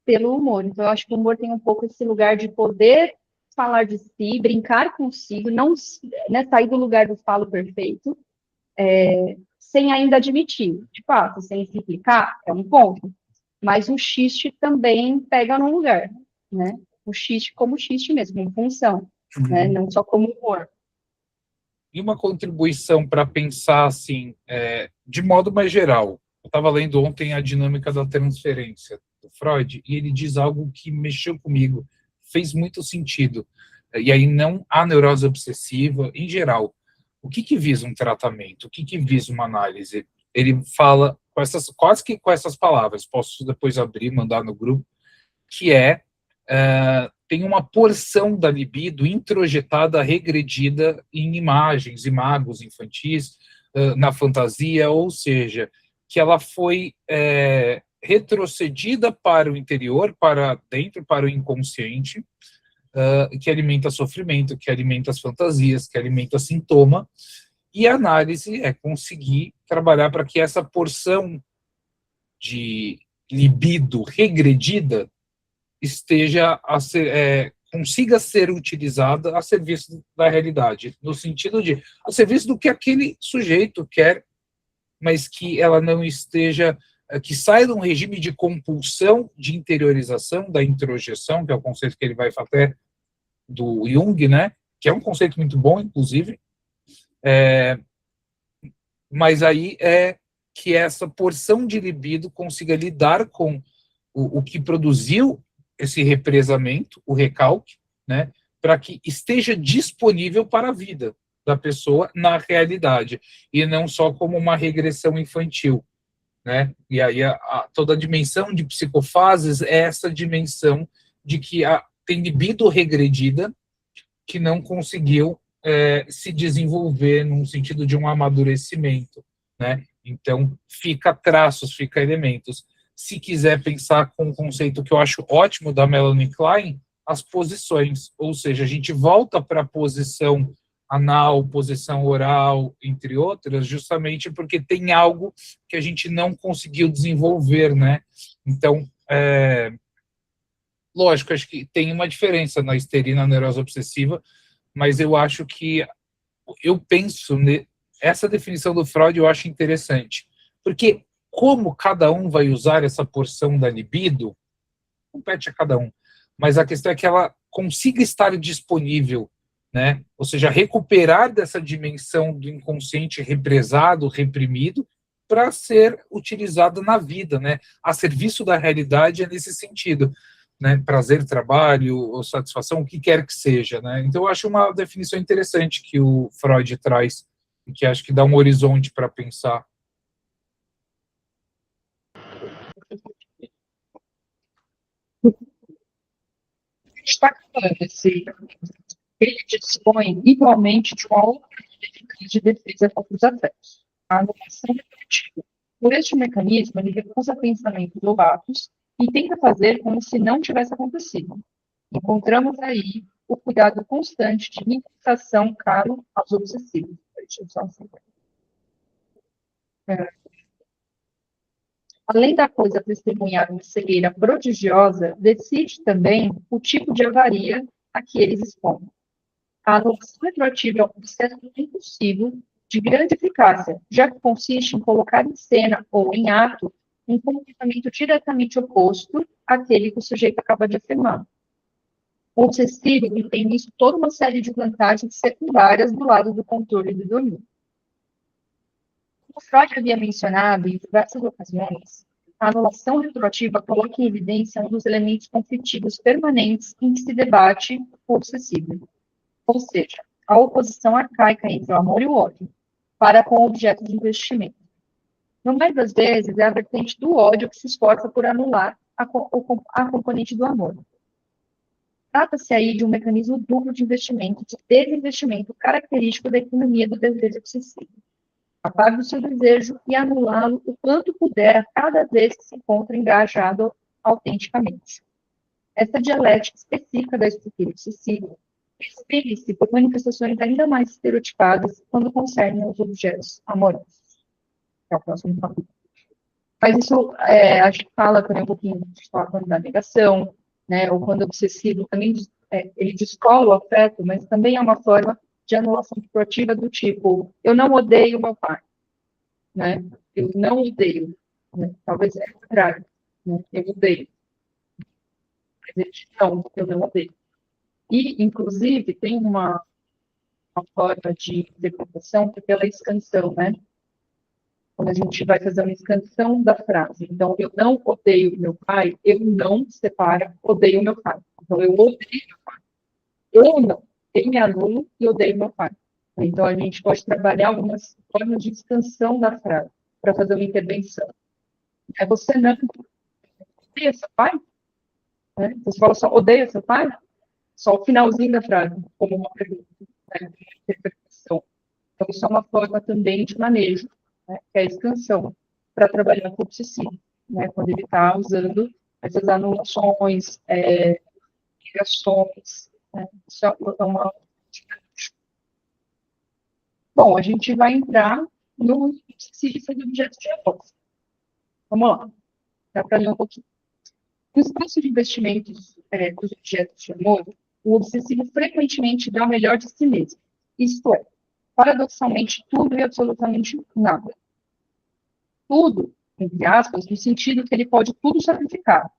pelo humor. Então, eu acho que o humor tem um pouco esse lugar de poder falar de si, brincar consigo, não, né, sair do lugar do falo perfeito, sem ainda admitir. De fato, sem se implicar, é um ponto. Mas o xiste também pega no lugar, né? O xiste como xiste mesmo, em função, né? Não só como humor. E uma contribuição para pensar, assim, de modo mais geral. Eu estava lendo ontem a dinâmica da transferência do Freud, e ele diz algo que mexeu comigo, fez muito sentido. E aí não a neurose obsessiva, em geral. O que visa um tratamento? O que visa uma análise? Ele fala com quase que com essas palavras, posso depois abrir, mandar no grupo, que tem uma porção da libido introjetada, regredida em imagens, imagos infantis, na fantasia, ou seja, que ela foi retrocedida para o interior, para dentro, para o inconsciente, que alimenta sofrimento, que alimenta as fantasias, que alimenta sintoma, e a análise é conseguir trabalhar para que essa porção de libido regredida consiga ser utilizada a serviço da realidade, no sentido de a serviço do que aquele sujeito quer, mas que ela não esteja, que saia de um regime de compulsão, de interiorização, da introjeção, que é o conceito que ele vai até do Jung, né, que é um conceito muito bom, inclusive, mas aí que essa porção de libido consiga lidar com o que produziu esse represamento, o recalque, né, para que esteja disponível para a vida da pessoa na realidade, e não só como uma regressão infantil, né? E aí toda a dimensão de psicofases é essa dimensão de que tem libido regredida que não conseguiu se desenvolver num sentido de um amadurecimento, né? Então, fica traços, fica elementos. Se quiser pensar com um conceito que eu acho ótimo da Melanie Klein, as posições, ou seja, a gente volta para a posição anal, posição oral, entre outras, justamente porque tem algo que a gente não conseguiu desenvolver, né? Então, lógico, acho que tem uma diferença na histeria e na neurose obsessiva, mas eu acho que eu penso essa definição do Freud eu acho interessante, porque como cada um vai usar essa porção da libido, compete a cada um, mas a questão é que ela consiga estar disponível, né? Ou seja, recuperar dessa dimensão do inconsciente represado, reprimido, para ser utilizada na vida, né? A serviço da realidade é nesse sentido, né? Prazer, trabalho, ou satisfação, o que quer que seja, né? Então, eu acho uma definição interessante que o Freud traz, e que acho que dá um horizonte para pensar. Destacando ele dispõe igualmente de uma outra de defesa contra os afetos, a anulação refletiva. Por este mecanismo, ele recusa pensamentos ou atos e tenta fazer como se não tivesse acontecido. Encontramos aí o cuidado constante de minimização caro aos obsessivos. Deixa eu só aceitar. Além da coisa testemunhar uma cegueira prodigiosa, decide também o tipo de avaria a que eles expõem. A anulação retroativa é um processo impossível de grande eficácia, já que consiste em colocar em cena ou em ato um comportamento diretamente oposto àquele que o sujeito acaba de afirmar. O obsessivo tem nisso toda uma série de vantagens secundárias do lado do controle do domínio. Como Freud havia mencionado em diversas ocasiões, a anulação retroativa coloca em evidência um dos elementos conflitivos permanentes em que se debate o obsessivo, ou seja, a oposição arcaica entre o amor e o ódio, para com o objeto de investimento. no mais das vezes, é a vertente do ódio que se esforça por anular a componente do amor. Trata-se aí de um mecanismo duplo de investimento, de desinvestimento, característico da economia do desejo obsessivo. Apagar o seu desejo e anulá-lo o quanto puder a cada vez que se encontra engajado autenticamente. Essa dialética específica da estrutura obsessiva exprime-se por manifestações ainda mais estereotipadas quando concernem aos objetos amorosos. É o próximo capítulo. Mas isso, a gente fala também um pouquinho da negação, né, ou quando o obsessivo também, ele descola o afeto, mas também é uma forma de anulação proativa do tipo, eu não odeio meu pai, né, eu não odeio, né, talvez é o contrário, né, eu odeio, mas ele diz, não, eu não odeio. E, inclusive, tem uma forma de interpretação que é pela escansão, né, quando a gente vai fazer uma expansão da frase. Então, eu não odeio meu pai, eu não separa, odeio meu pai. Então, eu odeio meu pai. Eu não. Eu me anulo e odeio meu pai. Então, a gente pode trabalhar algumas formas de expansão da frase para fazer uma intervenção. É você não odeia seu pai? Né? Você fala só odeia seu pai? Só o finalzinho da frase, como uma pergunta, né? Uma interpretação. Então, isso é uma forma também de manejo, né? Que é a expansão, para trabalhar com o obsessivo, né? Quando ele está usando essas anulações, ligações, né? Isso é uma... Bom, a gente vai entrar no obsessivo de objetos de amor. Vamos lá, dá para ler um pouquinho. No espaço de investimentos dos objetos de amor, o obsessivo frequentemente dá o melhor de si mesmo. Isto é, paradoxalmente, tudo e absolutamente nada. Tudo, entre aspas, no sentido que ele pode tudo sacrificar.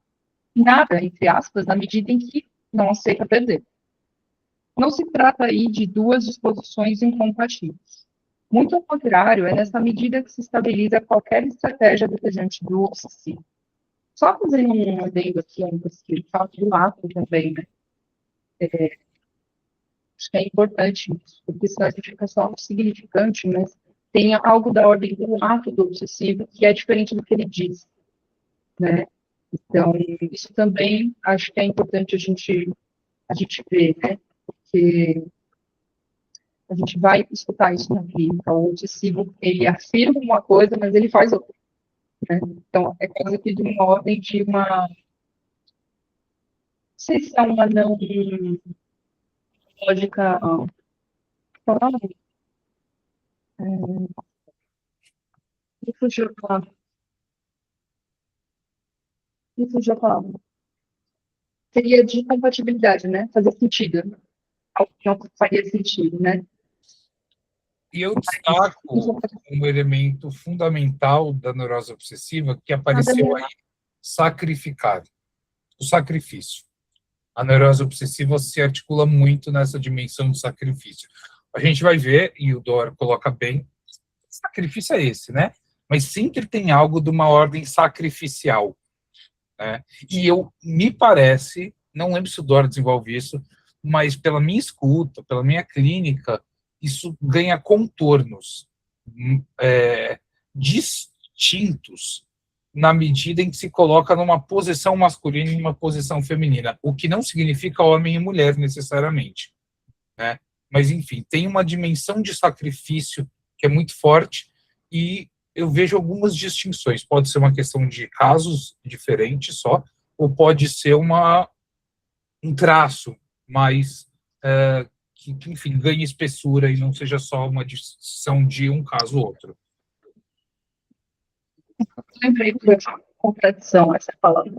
Nada, entre aspas, na medida em que não aceita perder. Não se trata aí de duas disposições incompatíveis. Muito ao contrário, é nessa medida que se estabiliza qualquer estratégia desejante do obsessivo. Só fazendo um adendo aqui, que ele fala do ato também, né? Acho que é importante isso, porque senão a gente fica só significante, mas tem algo da ordem do ato do obsessivo que é diferente do que ele diz, né? Então, isso também acho que é importante a gente ver, né? Porque a gente vai escutar isso na clínica, o obsessivo, ele afirma uma coisa, mas ele faz outra, né? Então, é quase que de uma ordem de uma... Não sei se é uma não lógica... Me fugiu a palavra. Seria de compatibilidade, né? Fazer sentido. Algo que não faria sentido, né? E eu destaco um elemento fundamental da neurose obsessiva que apareceu aí, sacrificar. O sacrifício. A neurose obsessiva se articula muito nessa dimensão do sacrifício. A gente vai ver, e o Dor coloca bem, sacrifício é esse, né? Mas sempre tem algo de uma ordem sacrificial, né? E me parece, não lembro se o Dor desenvolve isso, mas pela minha escuta, pela minha clínica, isso ganha contornos distintos na medida em que se coloca numa posição masculina e numa posição feminina, o que não significa homem e mulher necessariamente, né? Mas, enfim, tem uma dimensão de sacrifício que é muito forte e eu vejo algumas distinções. Pode ser uma questão de casos diferentes só, ou pode ser um traço mais que, enfim, ganhe espessura e não seja só uma distinção de um caso ou outro. Lembrei de contradição, essa palavra.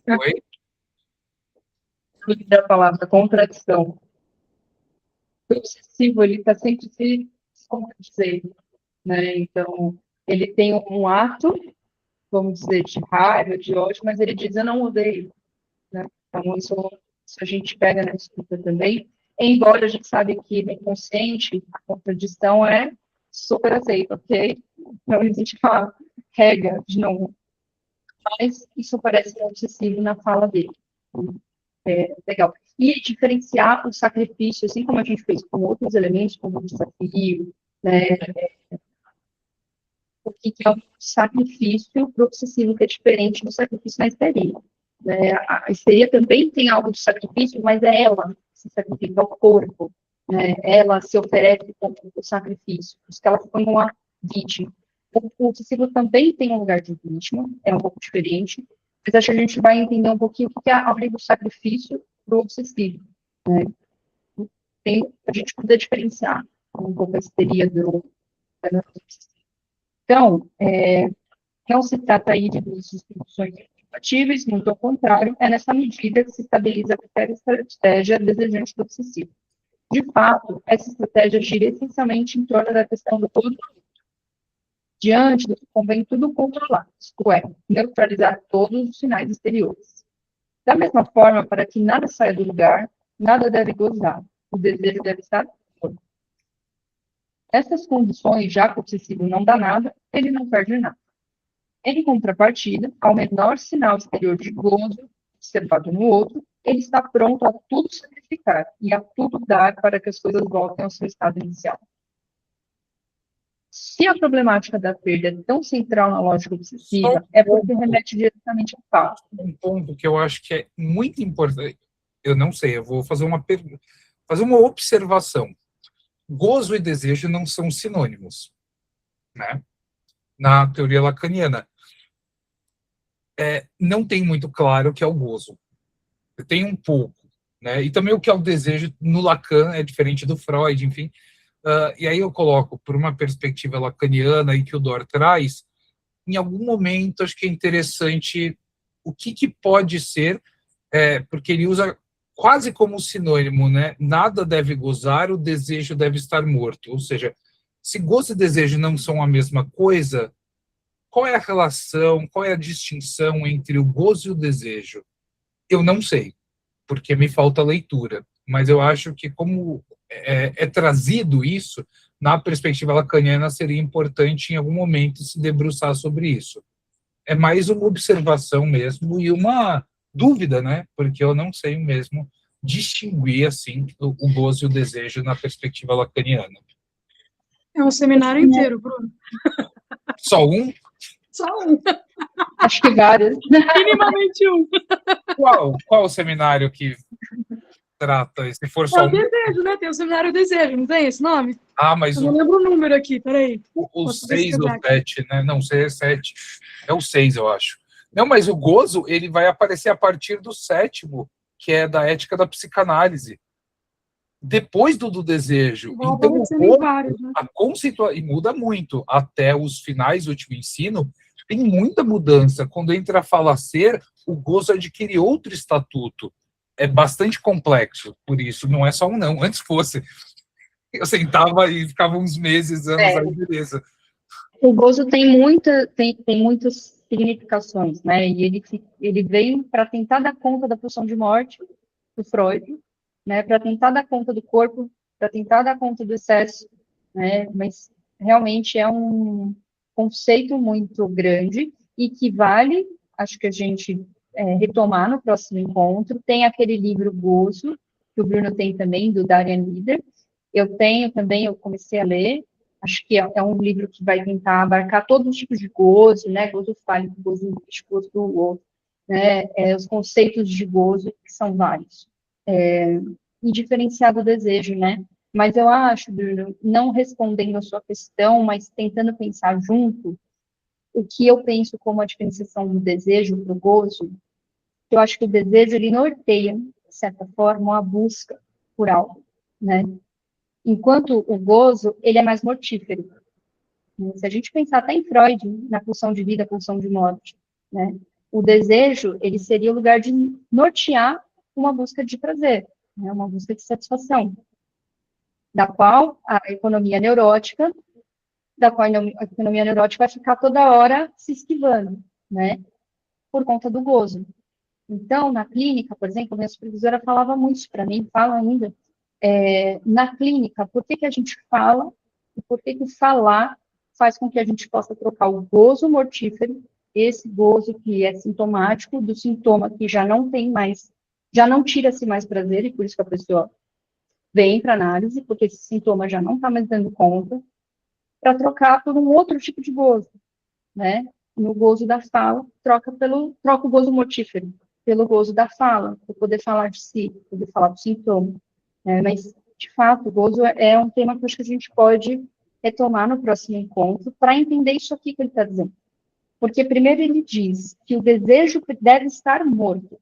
Oi? Da palavra contradição. O obsessivo, ele está sempre se contradizendo, né? Então, ele tem um ato, vamos dizer, de raiva, de ódio, mas ele diz, eu não odeio, né? Então, isso a gente pega na escuta também, embora a gente sabe que no inconsciente a contradição é super aceita, ok? Não existe uma regra de não... Mas isso parece obsessivo na fala dele. Legal. E diferenciar o sacrifício, assim como a gente fez com outros elementos, como o desafio, né? o que é o sacrifício para o obsessivo, que é diferente do sacrifício na histeria. Né? A histeria também tem algo de sacrifício, mas é ela que se sacrifica, é o corpo. Né? Ela se oferece como o sacrifício, por isso que ela se põe uma vítima. O obsessivo também tem um lugar de vítima, é um pouco diferente, mas acho que a gente vai entender um pouquinho o que é a ordem do sacrifício do obsessivo. Né? A gente precisa diferenciar um pouco a histeria do obsessivo. Então, não se trata aí de duas instruções compatíveis, muito ao contrário, é nessa medida que se estabiliza a estratégia desejante do obsessivo. De fato, essa estratégia gira essencialmente em torno da questão do todo, diante do que convém tudo controlar, isto é, neutralizar todos os sinais exteriores. Da mesma forma, para que nada saia do lugar, nada deve gozar, o desejo deve estar fora. Essas condições, já que o obsessivo não dá nada, ele não perde nada. Em contrapartida, ao menor sinal exterior de gozo observado no outro, ele está pronto a tudo sacrificar e a tudo dar para que as coisas voltem ao seu estado inicial. Se a problemática da perda é tão central na lógica obsessiva, é porque remete diretamente ao fato. Um ponto que eu acho que é muito importante, eu não sei, eu vou fazer uma observação. Gozo e desejo não são sinônimos, né? Na teoria lacaniana, não tem muito claro o que é o gozo. Tem um pouco, né? E também o que é o desejo no Lacan é diferente do Freud, enfim. E aí eu coloco, por uma perspectiva lacaniana e que o Dor traz, em algum momento acho que é interessante o que pode ser, porque ele usa quase como sinônimo, né? Nada deve gozar, o desejo deve estar morto. Ou seja, se gozo e desejo não são a mesma coisa, qual é a relação, qual é a distinção entre o gozo e o desejo? Eu não sei, porque me falta leitura. Mas eu acho que como é trazido isso, na perspectiva lacaniana, seria importante em algum momento se debruçar sobre isso. É mais uma observação mesmo e uma dúvida, né? Porque eu não sei mesmo distinguir assim o gozo e o desejo na perspectiva lacaniana. É um seminário inteiro, Bruno. Só um? Só um. Acho que vários. Minimamente um. Qual o seminário que trata? Se for É só o um. desejo, né? Tem o seminário Desejo, não tem esse nome? Mas eu não lembro o número aqui, peraí. O 6 ou 7, né? Não, 7. É o 6, eu acho. Não, mas o gozo, ele vai aparecer a partir do 7º, que é da ética da psicanálise. Depois do desejo. Vai então, aparecendo em vários, né? E muda muito. Até os finais do último ensino, tem muita mudança. Quando entra a falacer, o gozo adquire outro estatuto. É bastante complexo, por isso. Não é só um não. Antes fosse. Eu sentava e ficava uns meses, anos, aí beleza. O gozo tem muitas significações, né? E ele veio para tentar dar conta da pulsão de morte do Freud, né? Para tentar dar conta do corpo, para tentar dar conta do excesso, né? Mas realmente é um conceito muito grande e que vale, acho que a gente retomar no próximo encontro. Tem aquele livro Gozo, que o Bruno tem também, do Darian Lieder. Eu tenho também, eu comecei a ler, acho que é um livro que vai tentar abarcar todos os tipos de gozo, né, gozo fálico, gozo místico, gozo do outro, né, os conceitos de gozo, que são vários, e diferenciar do desejo, né, mas eu acho, Bruno, não respondendo a sua questão, mas tentando pensar junto, o que eu penso como a diferenciação do desejo para o gozo, eu acho que o desejo, ele norteia, de certa forma, a busca por algo, né, enquanto o gozo, ele é mais mortífero. Se a gente pensar até em Freud, na pulsão de vida, pulsão de morte, né? O desejo, ele seria o lugar de nortear uma busca de prazer, né? Uma busca de satisfação, da qual a economia neurótica vai ficar toda hora se esquivando, né? Por conta do gozo. Então, na clínica, por exemplo, minha supervisora falava muito isso para mim, fala ainda, na clínica, por que a gente fala e por que o falar faz com que a gente possa trocar o gozo mortífero, esse gozo que é sintomático, do sintoma que já não tem mais, já não tira-se mais prazer, e por isso que a pessoa vem para análise, porque esse sintoma já não está mais dando conta, para trocar por um outro tipo de gozo, né? No gozo da fala, troca o gozo mortífero pelo gozo da fala, para poder falar de si, poder falar do sintoma. Né? Mas, de fato, o gozo é um tema que eu acho que a gente pode retomar no próximo encontro para entender isso aqui que ele está dizendo. Porque, primeiro, ele diz que o desejo deve estar morto.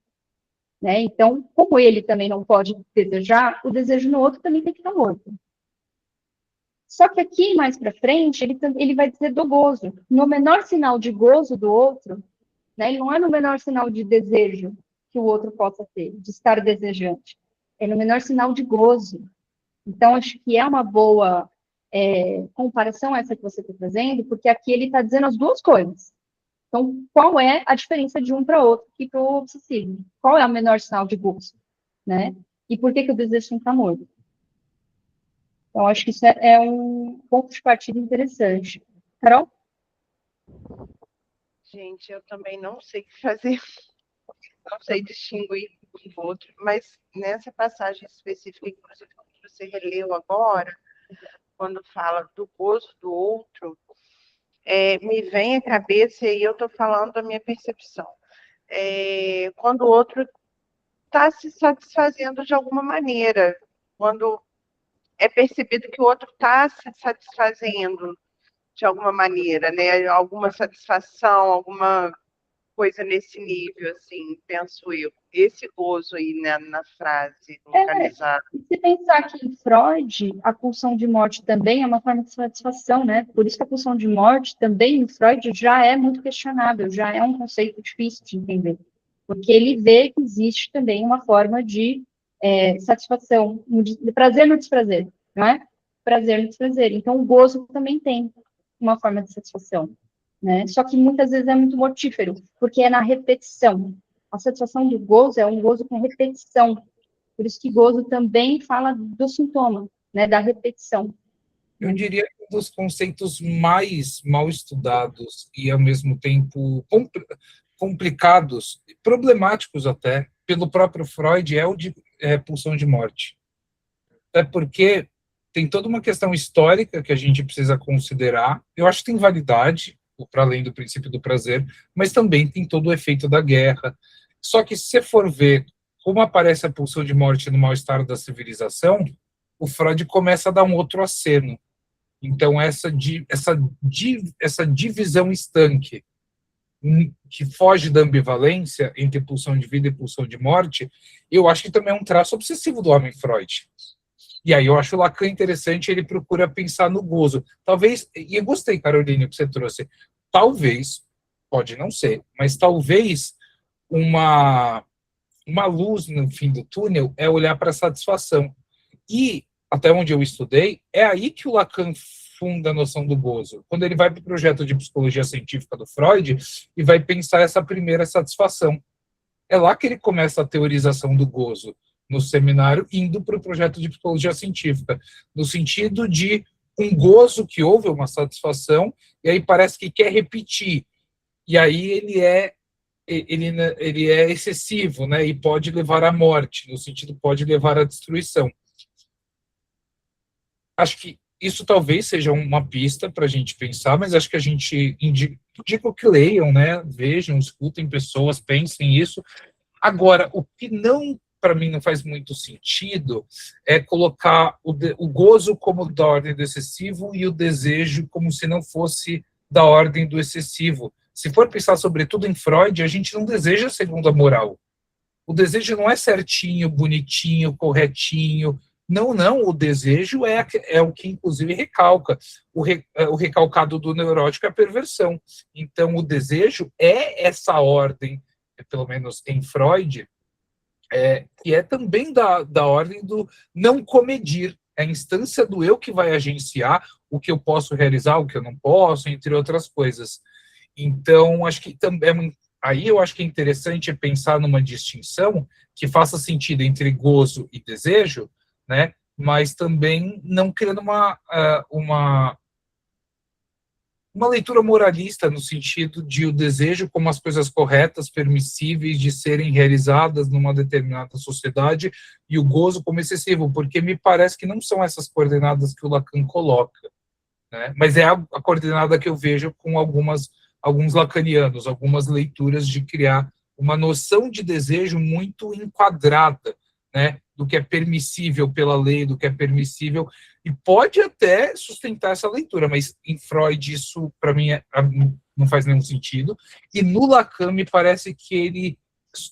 Né? Então, como ele também não pode desejar, o desejo no outro também tem que estar morto. Só que aqui, mais para frente, ele vai dizer do gozo. No menor sinal de gozo do outro, né, ele não é no menor sinal de desejo que o outro possa ter, de estar desejante. É no menor sinal de gozo. Então, acho que é uma boa comparação essa que você está trazendo, porque aqui ele está dizendo as duas coisas. Então, qual é a diferença de um para outro e para o obsessivo? Qual é o menor sinal de gozo? Né? E por que o desejo tem que estar morto? Então, acho que isso é um ponto de partida interessante. Carol? Gente, eu também não sei o que fazer, não sei distinguir um do outro, mas nessa passagem específica, inclusive, que você releu agora, quando fala do gozo do outro, me vem à cabeça, e eu estou falando da minha percepção, quando o outro está se satisfazendo de alguma maneira, quando é percebido que o outro está se satisfazendo de alguma maneira, né? Alguma satisfação, alguma coisa nesse nível, assim, penso eu. Esse gozo aí, né, na frase localizada. Se pensar que em Freud, a pulsão de morte também é uma forma de satisfação, né? Por isso que a pulsão de morte também em Freud já é muito questionável, já é um conceito difícil de entender. Porque ele vê que existe também uma forma de satisfação, de prazer no desprazer, não é? Prazer no desprazer. Então, o gozo também tem uma forma de satisfação, né? Só que muitas vezes é muito mortífero, porque é na repetição. A satisfação do gozo é um gozo com repetição. Por isso que gozo também fala do sintoma, né? Da repetição. Eu diria que um dos conceitos mais mal estudados e, ao mesmo tempo, complicados, problemáticos até, pelo próprio Freud, é o de pulsão de morte. É porque tem toda uma questão histórica que a gente precisa considerar. Eu acho que tem validade, para além do princípio do prazer, mas também tem todo o efeito da guerra. Só que, se você for ver como aparece a pulsão de morte no mal-estar da civilização, o Freud começa a dar um outro aceno. Então, essa divisão estanque, que foge da ambivalência entre pulsão de vida e pulsão de morte, eu acho que também é um traço obsessivo do homem Freud. E aí eu acho o Lacan interessante, ele procura pensar no gozo. Talvez, e eu gostei, Caroline, que você trouxe, talvez, pode não ser, mas talvez uma luz no fim do túnel é olhar para a satisfação. E, até onde eu estudei, é aí que o Lacan funda a noção do gozo. Quando ele vai para o projeto de psicologia científica do Freud e vai pensar essa primeira satisfação. É lá que ele começa a teorização do gozo, no seminário, indo para o projeto de psicologia científica, no sentido de um gozo que houve, uma satisfação, e aí parece que quer repetir. E aí ele é excessivo, né, e pode levar à morte, no sentido pode levar à destruição. Acho que isso talvez seja uma pista para a gente pensar, mas acho que a gente indica que leiam, né, vejam, escutem pessoas, pensem isso. Agora, o que não, para mim, não faz muito sentido é colocar o gozo como da ordem do excessivo e o desejo como se não fosse da ordem do excessivo. Se for pensar sobretudo em Freud, a gente não deseja segundo a moral. O desejo não é certinho, bonitinho, corretinho. Não, o desejo é o que, inclusive, recalca. O recalcado do neurótico é a perversão. Então, o desejo é essa ordem, pelo menos em Freud, que é também da ordem do não comedir. É a instância do eu que vai agenciar o que eu posso realizar, o que eu não posso, entre outras coisas. Então, acho que também aí eu acho que é interessante pensar numa distinção que faça sentido entre gozo e desejo, né? Mas também não criando uma leitura moralista no sentido de o desejo como as coisas corretas, permissíveis de serem realizadas numa determinada sociedade e o gozo como excessivo, porque me parece que não são essas coordenadas que o Lacan coloca. né? Mas é a coordenada que eu vejo com alguns lacanianos, algumas leituras de criar uma noção de desejo muito enquadrada, né, do que é permissível pela lei, do que é permissível, e pode até sustentar essa leitura, mas em Freud isso, para mim, não faz nenhum sentido, e no Lacan me parece que ele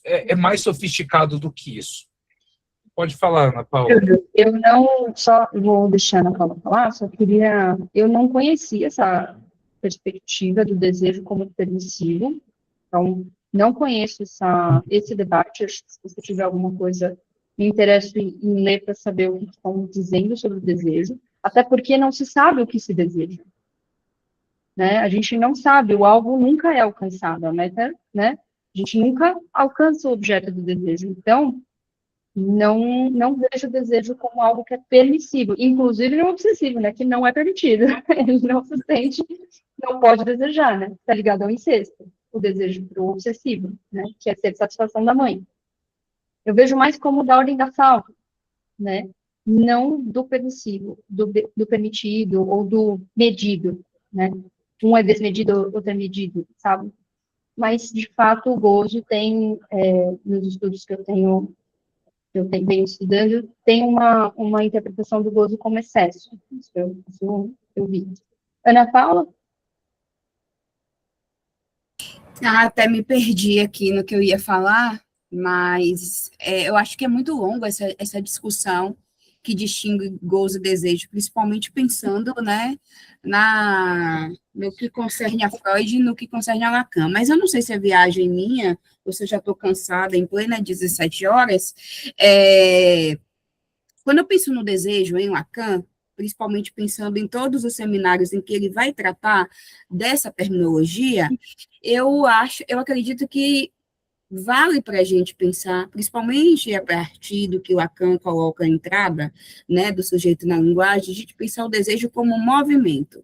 é mais sofisticado do que isso. Pode falar, Ana Paula. Eu não, só vou deixar a Ana Paula falar, só queria, eu não conhecia essa perspectiva do desejo como permissivo, então não conheço esse debate, acho que se você tiver alguma coisa, me interesso em ler para saber o que estão dizendo sobre o desejo, até porque não se sabe o que se deseja, né? A gente não sabe, o alvo nunca é alcançado, né? A gente nunca alcança o objeto do desejo, então não vejo o desejo como algo que é permissível, inclusive no obsessivo, né, que não é permitido. Ele não se sente, não pode desejar, né, está ligado ao incesto, o desejo para o obsessivo, né, que é ser satisfação da mãe. Eu vejo mais como da ordem da falta, né, não do permissivo, do permitido ou do medido, né, um é desmedido, outro é medido, sabe? Mas, de fato, o gozo tem, nos estudos que eu venho estudando, tem uma interpretação do gozo como excesso. Isso eu vi. Ana Paula? Até me perdi aqui no que eu ia falar, mas eu acho que é muito longo essa discussão que distingue gozo e desejo, principalmente pensando, né, no que concerne a Freud e no que concerne a Lacan. Mas eu não sei se é viagem minha, ou se eu já estou cansada em plena 17 horas. Quando eu penso no desejo em Lacan, principalmente pensando em todos os seminários em que ele vai tratar dessa terminologia, eu acredito que vale para a gente pensar, principalmente a partir do que Lacan coloca a entrada, né, do sujeito na linguagem, a gente pensar o desejo como um movimento.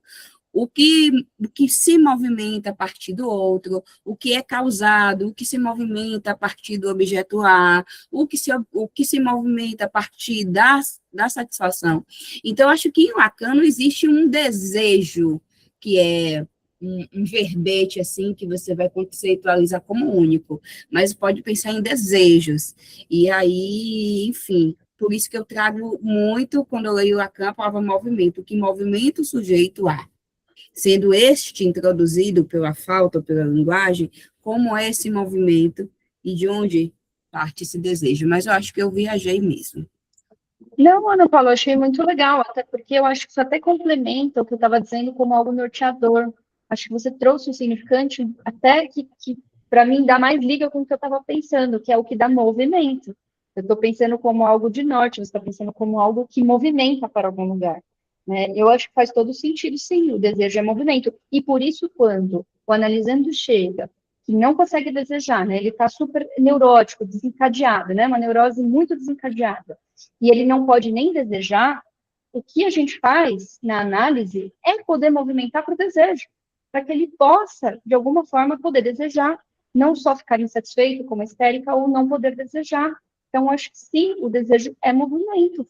O que se movimenta a partir do outro, o que é causado, o que se movimenta a partir do objeto A, o que se movimenta a partir da satisfação. Então, acho que em Lacan não existe um desejo que é um verbete, assim, que você vai conceitualizar como único, mas pode pensar em desejos. E aí, enfim, por isso que eu trago muito, quando eu leio Lacan, a palavra movimento, que movimenta o sujeito a, sendo este introduzido pela falta ou pela linguagem, como é esse movimento e de onde parte esse desejo. Mas eu acho que eu viajei mesmo. Não, Ana Paula, eu achei muito legal, até porque eu acho que isso até complementa o que eu estava dizendo como algo norteador. Acho que você trouxe um significante até que para mim, dá mais liga com o que eu estava pensando, que é o que dá movimento. Eu estou pensando como algo de norte, você está pensando como algo que movimenta para algum lugar. Né? Eu acho que faz todo sentido, sim, o desejo é movimento. E por isso, quando o analisando chega, que não consegue desejar, né? Ele está super neurótico, desencadeado, né? Uma neurose muito desencadeada. E ele não pode nem desejar, o que a gente faz na análise é poder movimentar para o desejo, para que ele possa, de alguma forma, poder desejar, não só ficar insatisfeito, como histérica, ou não poder desejar. Então, acho que sim, o desejo é movimento,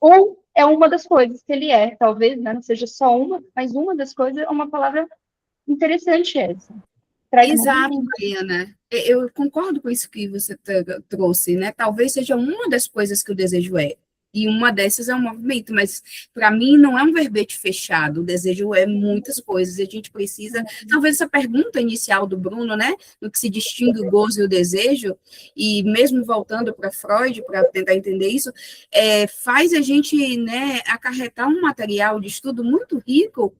ou é uma das coisas que ele é, talvez, né, não seja só uma, mas uma das coisas é uma palavra interessante essa. Exato, Mariana. Eu concordo com isso que você trouxe, né? Talvez seja uma das coisas que o desejo é. E uma dessas é um movimento, mas para mim não é um verbete fechado. O desejo é muitas coisas. E a gente precisa. Talvez essa pergunta inicial do Bruno, né? No que se distingue o gozo e o desejo, e mesmo voltando para Freud, para tentar entender isso, faz a gente, né, acarretar um material de estudo muito rico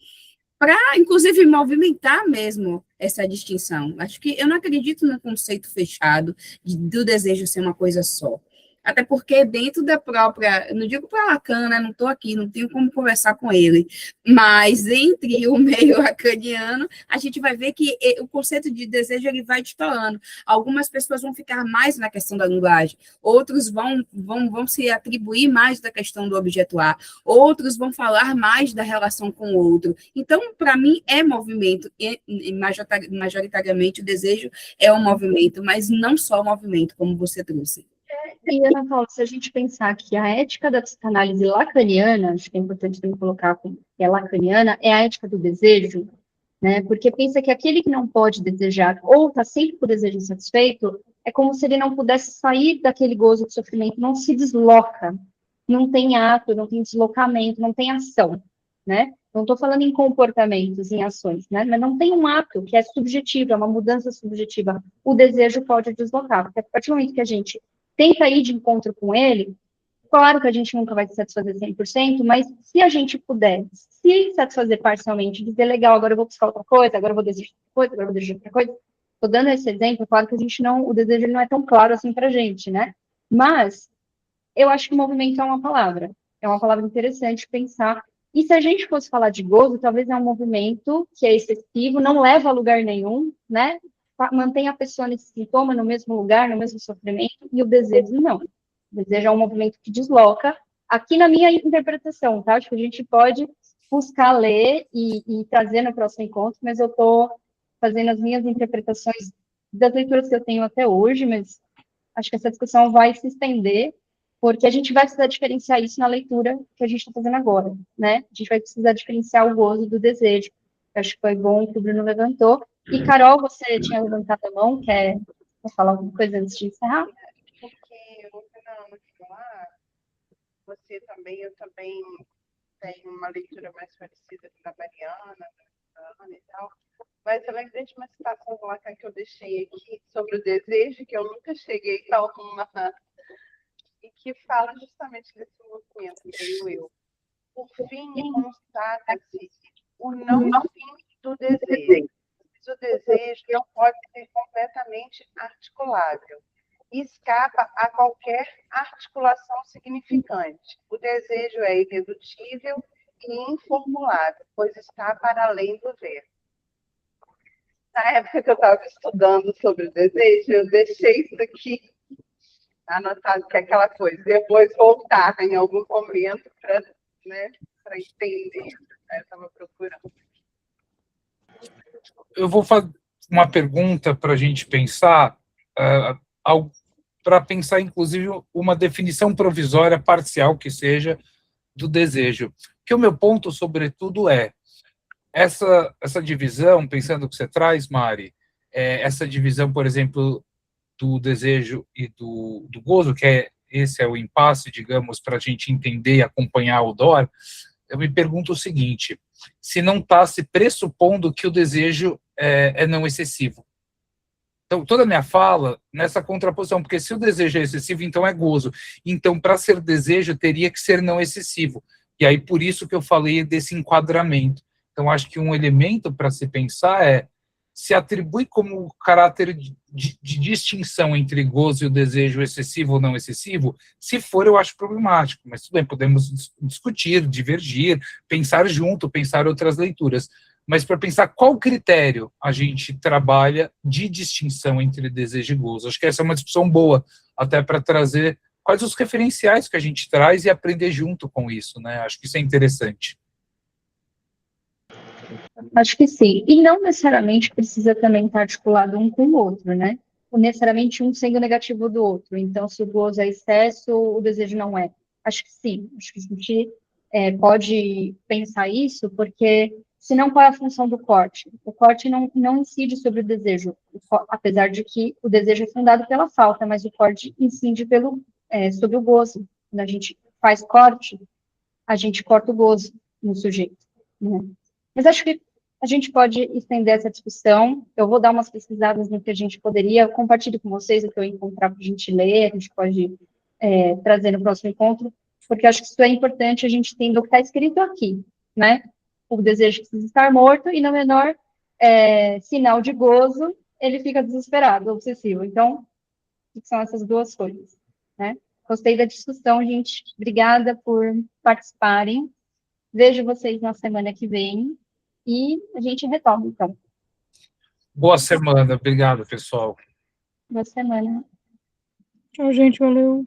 para, inclusive, movimentar mesmo essa distinção. Acho que eu não acredito no conceito fechado do desejo ser uma coisa só. Até porque dentro da própria, não digo para Lacan, né, não estou aqui, não tenho como conversar com ele, mas entre o meio lacaniano, a gente vai ver que o conceito de desejo ele vai destoando. Algumas pessoas vão ficar mais na questão da linguagem, outros vão se atribuir mais da questão do objeto A, outros vão falar mais da relação com o outro. Então, para mim, é movimento, e majoritariamente o desejo é um movimento, mas não só o movimento, como você trouxe. E, Ana Paula, se a gente pensar que a ética da psicanálise lacaniana, acho que é importante também colocar é lacaniana, é a ética do desejo, né? Porque pensa que aquele que não pode desejar ou está sempre com o desejo insatisfeito, é como se ele não pudesse sair daquele gozo de sofrimento, não se desloca, não tem ato, não tem deslocamento, não tem ação, né? Não estou falando em comportamentos, em ações, né? Mas não tem um ato que é subjetivo, é uma mudança subjetiva. O desejo pode deslocar, porque a partir do momento que a gente tenta ir de encontro com ele, claro que a gente nunca vai se satisfazer 100%, mas se a gente puder se satisfazer parcialmente, dizer, legal, agora eu vou buscar outra coisa, agora eu vou desejar outra coisa, agora eu vou desejar outra coisa, estou dando esse exemplo, claro que a gente não, o desejo não é tão claro assim para a gente, né? Mas eu acho que movimento é uma palavra interessante pensar. E se a gente fosse falar de gozo, talvez é um movimento que é excessivo, não leva a lugar nenhum, né? Mantém a pessoa nesse sintoma, no mesmo lugar, no mesmo sofrimento, e o desejo não. O desejo é um movimento que desloca. Aqui na minha interpretação, tá? Acho que a gente pode buscar ler e trazer no próximo encontro, mas eu estou fazendo as minhas interpretações das leituras que eu tenho até hoje, mas acho que essa discussão vai se estender, porque a gente vai precisar diferenciar isso na leitura que a gente está fazendo agora, né? A gente vai precisar diferenciar o gozo do desejo. Acho que foi bom que o Bruno levantou. E, Carol, você tinha levantado a mão, quer falar alguma coisa antes de encerrar? Porque, Fernando, você também, eu também tenho uma leitura mais parecida com a da Mariana, da Ana e tal, mas eu lembrei de uma citação lá que eu deixei aqui sobre o desejo, que eu nunca cheguei tal uma, e que fala justamente desse movimento, creio eu. Por fim, constata-se o não fim do desejo. O desejo não pode ser completamente articulável. Escapa a qualquer articulação significante. O desejo é irredutível e informulável, pois está para além do ver. Na época que eu estava estudando sobre o desejo, eu deixei isso aqui anotado, que é aquela coisa, depois voltar em algum momento para, né, para entender. Eu estava procurando. Eu vou fazer uma pergunta para a gente pensar, para pensar, inclusive, uma definição provisória parcial que seja do desejo. Que o meu ponto, sobretudo, é essa divisão, pensando o que você traz, Mari, essa divisão, por exemplo, do desejo e do gozo, que esse é o impasse, digamos, para a gente entender e acompanhar o DOR, eu me pergunto o seguinte, se não está se pressupondo que o desejo é não excessivo. Então, toda a minha fala nessa contraposição, porque se o desejo é excessivo, então é gozo. Então, para ser desejo, teria que ser não excessivo. E aí, por isso que eu falei desse enquadramento. Então, acho que um elemento para se pensar se atribui como caráter de distinção entre gozo e o desejo excessivo ou não excessivo. Se for, eu acho problemático, mas tudo bem, podemos discutir, divergir, pensar junto, pensar outras leituras. Mas para pensar qual critério a gente trabalha de distinção entre desejo e gozo. Acho que essa é uma discussão boa, até para trazer quais os referenciais que a gente traz e aprender junto com isso, né? Acho que isso é interessante. Acho que sim. E não necessariamente precisa também estar articulado um com o outro, né? Ou necessariamente um sendo negativo do outro. Então, se o gozo é excesso, o desejo não é. Acho que sim. Acho que a gente pode pensar isso, porque senão qual é a função do corte? O corte não incide sobre o desejo, apesar de que o desejo é fundado pela falta, mas o corte incide sobre o gozo. Quando a gente faz corte, a gente corta o gozo no sujeito, né? Mas acho que a gente pode estender essa discussão. Eu vou dar umas pesquisadas no que a gente poderia. Eu compartilho com vocês o que eu encontrar para a gente ler. A gente pode trazer no próximo encontro, porque acho que isso é importante a gente entender o que está escrito aqui, né? O desejo precisa estar morto e, no menor sinal de gozo, ele fica desesperado, obsessivo. Então, são essas duas coisas, né? Gostei da discussão, gente. Obrigada por participarem. Vejo vocês na semana que vem. E a gente retoma, então. Boa semana. Obrigado, pessoal. Boa semana. Tchau, gente. Valeu.